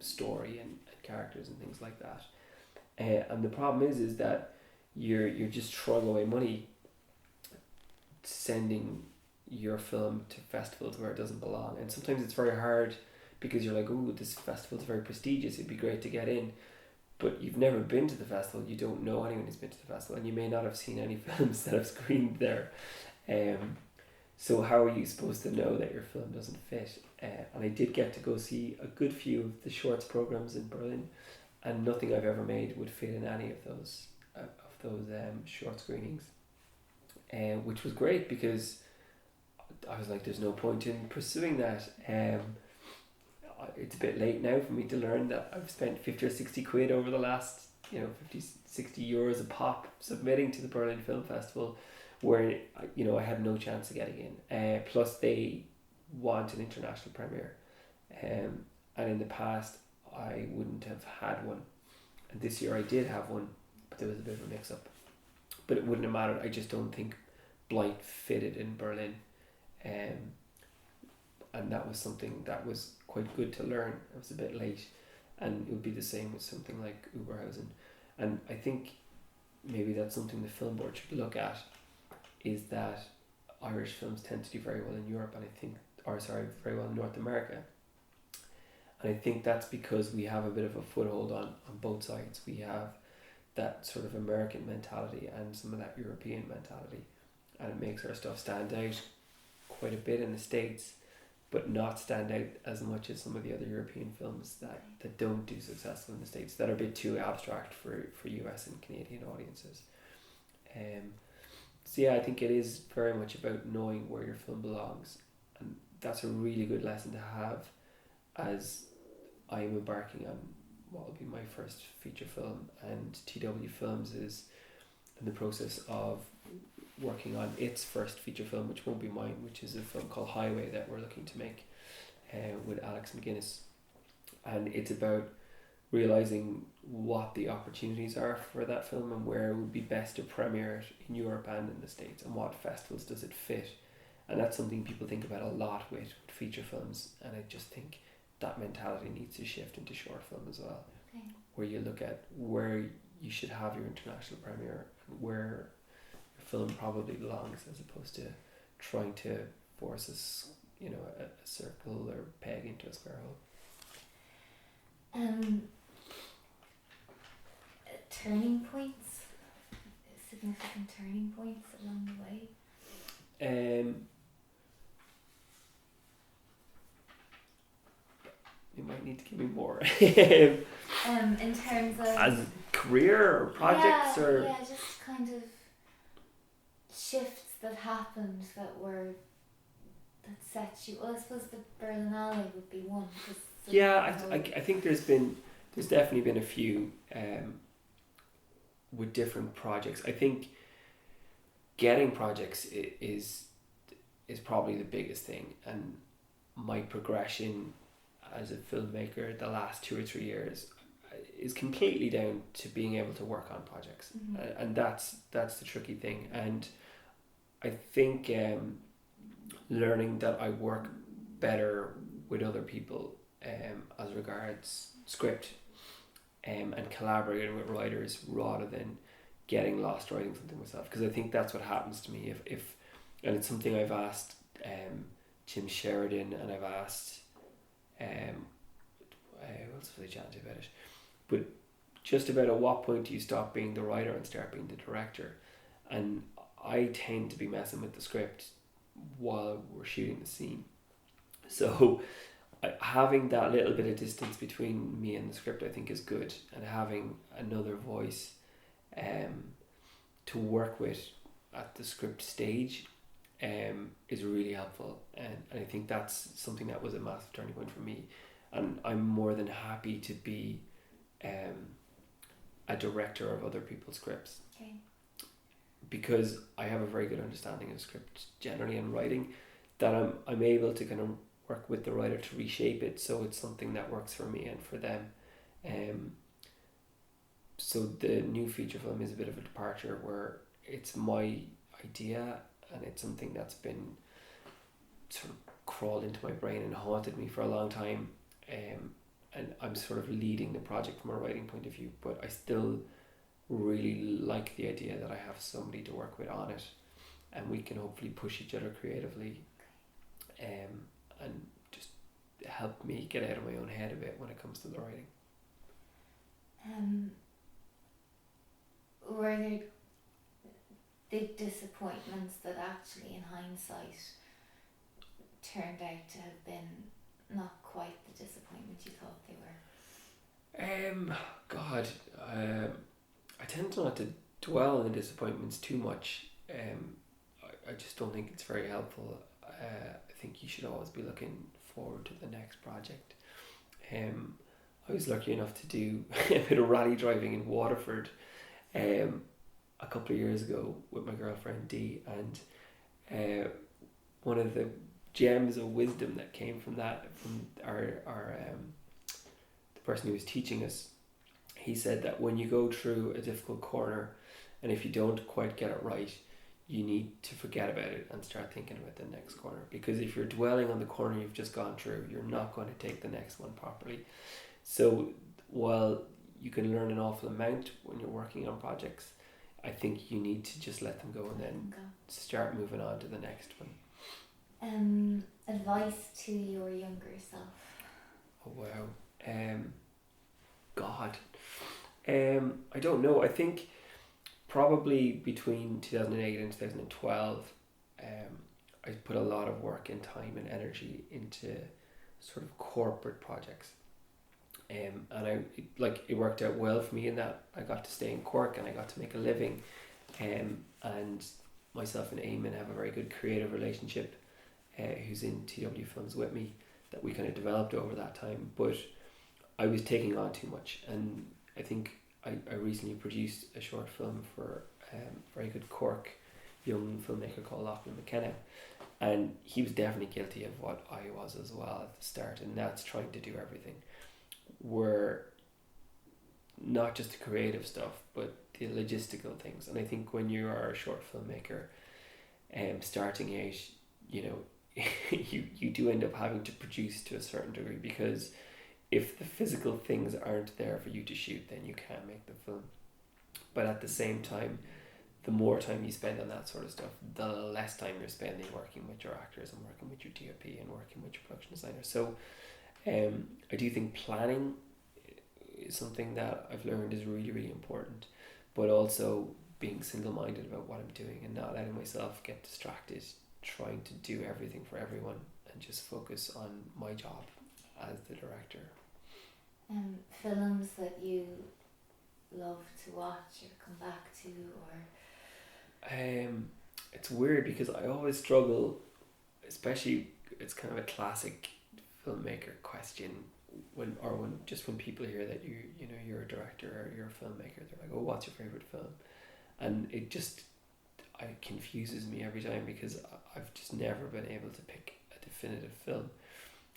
S2: story and characters and things like that. And the problem is that you're just throwing away money sending your film to festivals where it doesn't belong. And sometimes it's very hard, because you're like, oh, this festival's very prestigious, it'd be great to get in, but you've never been to the festival, you don't know anyone who's been to the festival, and you may not have seen any films that have screened there. So how are you supposed to know that your film doesn't fit? And I did get to go see a good few of the shorts programs in Berlin, and nothing I've ever made would fit in any of those short screenings, which was great, because I was like, there's no point in pursuing that. It's a bit late now for me to learn that I've spent 50 or 60 quid over the last 50, 60 euros a pop submitting to the Berlin Film Festival, where I had no chance of getting in. Plus they want an international premiere, and in the past I wouldn't have had one, and this year I did have one, but there was a bit of a mix up. But it wouldn't have mattered. I just don't think Blight fitted in Berlin, and that was something that was quite good to learn. It was a bit late, and it would be the same with something like Oberhausen. And I think maybe that's something the film board should look at, is that Irish films tend to do very well in Europe, and very well in North America. And I think that's because we have a bit of a foothold on both sides. We have that sort of American mentality and some of that European mentality, and it makes our stuff stand out quite a bit in the States, but not stand out as much as some of the other European films that don't do successful in the States, that are a bit too abstract for US and Canadian audiences. So yeah, I think it is very much about knowing where your film belongs, and that's a really good lesson to have as I'm embarking on what will be my first feature film, and TW Films is in the process of working on its first feature film, which won't be mine, which is a film called Highway that we're looking to make with Alex McGuinness. And it's about realising what the opportunities are for that film, and where it would be best to premiere it in Europe and in the States, and what festivals does it fit, And that's something people think about a lot with feature films, and I just think that mentality needs to shift into short film as well,
S1: Okay.
S2: where you look at where you should have your international premiere and where your film probably belongs, as opposed to trying to force a circle or peg into a square hole.
S1: Turning points, significant turning points along the way.
S2: You might need to give me more.
S1: In terms of
S2: as career or projects
S1: yeah, just kind of shifts that happened that set you. Well, I suppose the Berlinale would be one.
S2: I think there's definitely been a few with different projects. I think getting projects is probably the biggest thing, and my progression as a filmmaker the last 2 or 3 years is completely down to being able to work on projects.
S1: Mm-hmm.
S2: And that's the tricky thing. And I think learning that I work better with other people as regards script and collaborating with writers rather than getting lost writing something myself, because I think that's what happens to me if and it's something I've asked Jim Sheridan, and I've asked who else was I chatting to about it, but just about at what point do you stop being the writer and start being the director. And I tend to be messing with the script while we're shooting the scene, so having that little bit of distance between me and the script I think is good, and having another voice to work with at the script stage is really helpful, and I think that's something that was a massive turning point for me, and I'm more than happy to be a director of other people's scripts.
S1: Okay.
S2: Because I have a very good understanding of script generally and writing, that I'm able to kind of work with the writer to reshape it so it's something that works for me and for them. So the new feature film is a bit of a departure, where it's my idea and it's something that's been sort of crawled into my brain and haunted me for a long time, and I'm sort of leading the project from a writing point of view, but I still really like the idea that I have somebody to work with on it, and we can hopefully push each other creatively and just help me get out of my own head a bit when it comes to the writing.
S1: Were there big disappointments that actually in hindsight turned out to have been not quite the disappointment you thought they were?
S2: God, I tend not to dwell on the disappointments too much. I just don't think it's very helpful. I think you should always be looking forward to the next project. I was lucky enough to do a bit of rally driving in Waterford a couple of years ago with my girlfriend Dee, and one of the gems of wisdom that came from that, from our the person who was teaching us, he said that when you go through a difficult corner, and if you don't quite get it right, you need to forget about it and start thinking about the next corner, because if you're dwelling on the corner you've just gone through, you're not going to take the next one properly. So while you can learn an awful amount when you're working on projects, I think you need to just let them go and then start moving on to the next one.
S1: Advice to your younger self?
S2: Oh wow. God. I don't know. I think probably between 2008 and 2012 I put a lot of work and time and energy into sort of corporate projects. And it worked out well for me in that I got to stay in Cork and I got to make a living, and myself and Eamon have a very good creative relationship, who's in TW Films with me, that we kind of developed over that time. But I was taking on too much, and I think I recently produced a short film for a very good Cork young filmmaker called Lachlan McKenna, and he was definitely guilty of what I was as well at the start, and that's trying to do everything. Were not just the creative stuff but the logistical things, and I think when you are a short filmmaker starting out, you know, you do end up having to produce to a certain degree, because if the physical things aren't there for you to shoot, then you can't make the film. But at the same time, the more time you spend on that sort of stuff, the less time you're spending working with your actors and working with your DOP and working with your production designer. So I do think planning is something that I've learned is really, really important, but also being single-minded about what I'm doing and not letting myself get distracted trying to do everything for everyone, and just focus on my job as the director.
S1: Films that you love to watch or come back to, or
S2: it's weird because I always struggle, especially it's kind of a classic filmmaker question when people hear that you know you're a director or you're a filmmaker, they're like, oh, what's your favorite film? And it confuses me every time, because I've just never been able to pick a definitive film.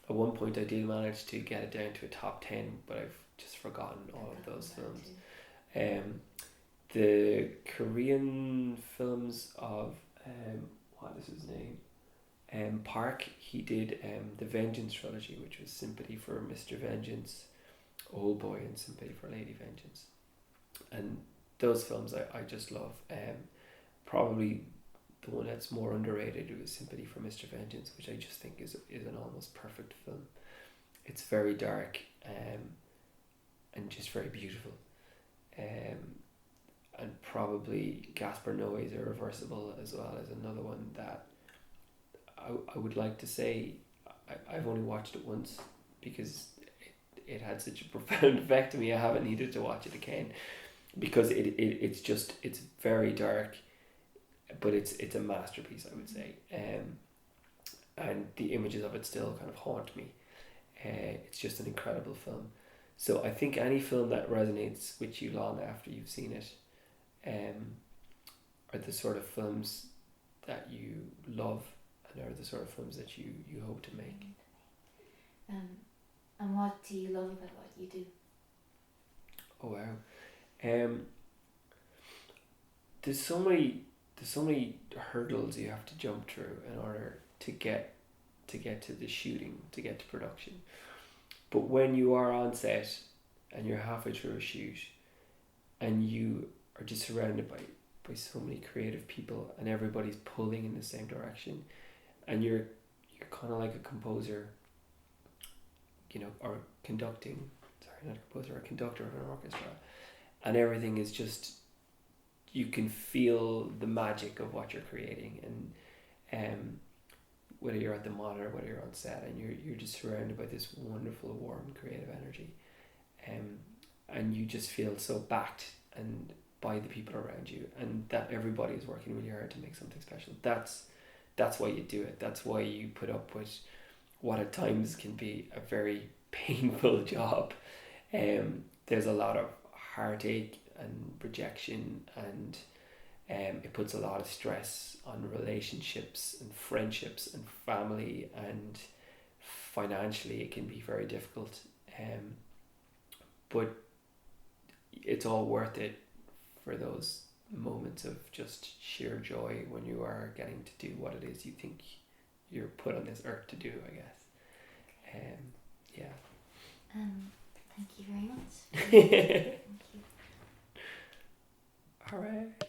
S2: At one point I did manage to get it down to a top 10, but I've just forgotten all of those films. The Korean films of what is his name? Park, he did the Vengeance trilogy, which was Sympathy for Mr. Vengeance, Old Boy, and Sympathy for Lady Vengeance. And those films I just love. Probably the one that's more underrated was Sympathy for Mr. Vengeance, which I just think is an almost perfect film. It's very dark and just very beautiful. And probably Gaspar Noé's Irreversible as well is another one that I would like to say I've only watched it once, because it had such a profound effect on me. I haven't needed to watch it again, because it's very dark, but it's a masterpiece, I would say. And the images of it still kind of haunt me. It's just an incredible film. So I think any film that resonates with you long after you've seen it are the sort of films that you love, and are the sort of films that you hope to make.
S1: And what do you love about what you do?
S2: Oh wow. There's so many hurdles you have to jump through in order to get to the shooting, to get to production. But when you are on set and you're halfway through a shoot and you are just surrounded by so many creative people and everybody's pulling in the same direction, and you're kind of like a composer, you know, or conducting, sorry, not a composer, a conductor of an orchestra, and everything is just, you can feel the magic of what you're creating, and whether you're at the monitor, whether you're on set, and you're just surrounded by this wonderful, warm, creative energy, and you just feel so backed and by the people around you, and that everybody is working really hard to make something special. That's why you do it. That's why you put up with what at times can be a very painful job. There's a lot of heartache and rejection, and it puts a lot of stress on relationships and friendships and family, and financially it can be very difficult. But it's all worth it for those moments of just sheer joy when you are getting to do what it is you think you're put on this earth to do, I guess. Yeah.
S1: Thank you very much. Thank you.
S2: All right.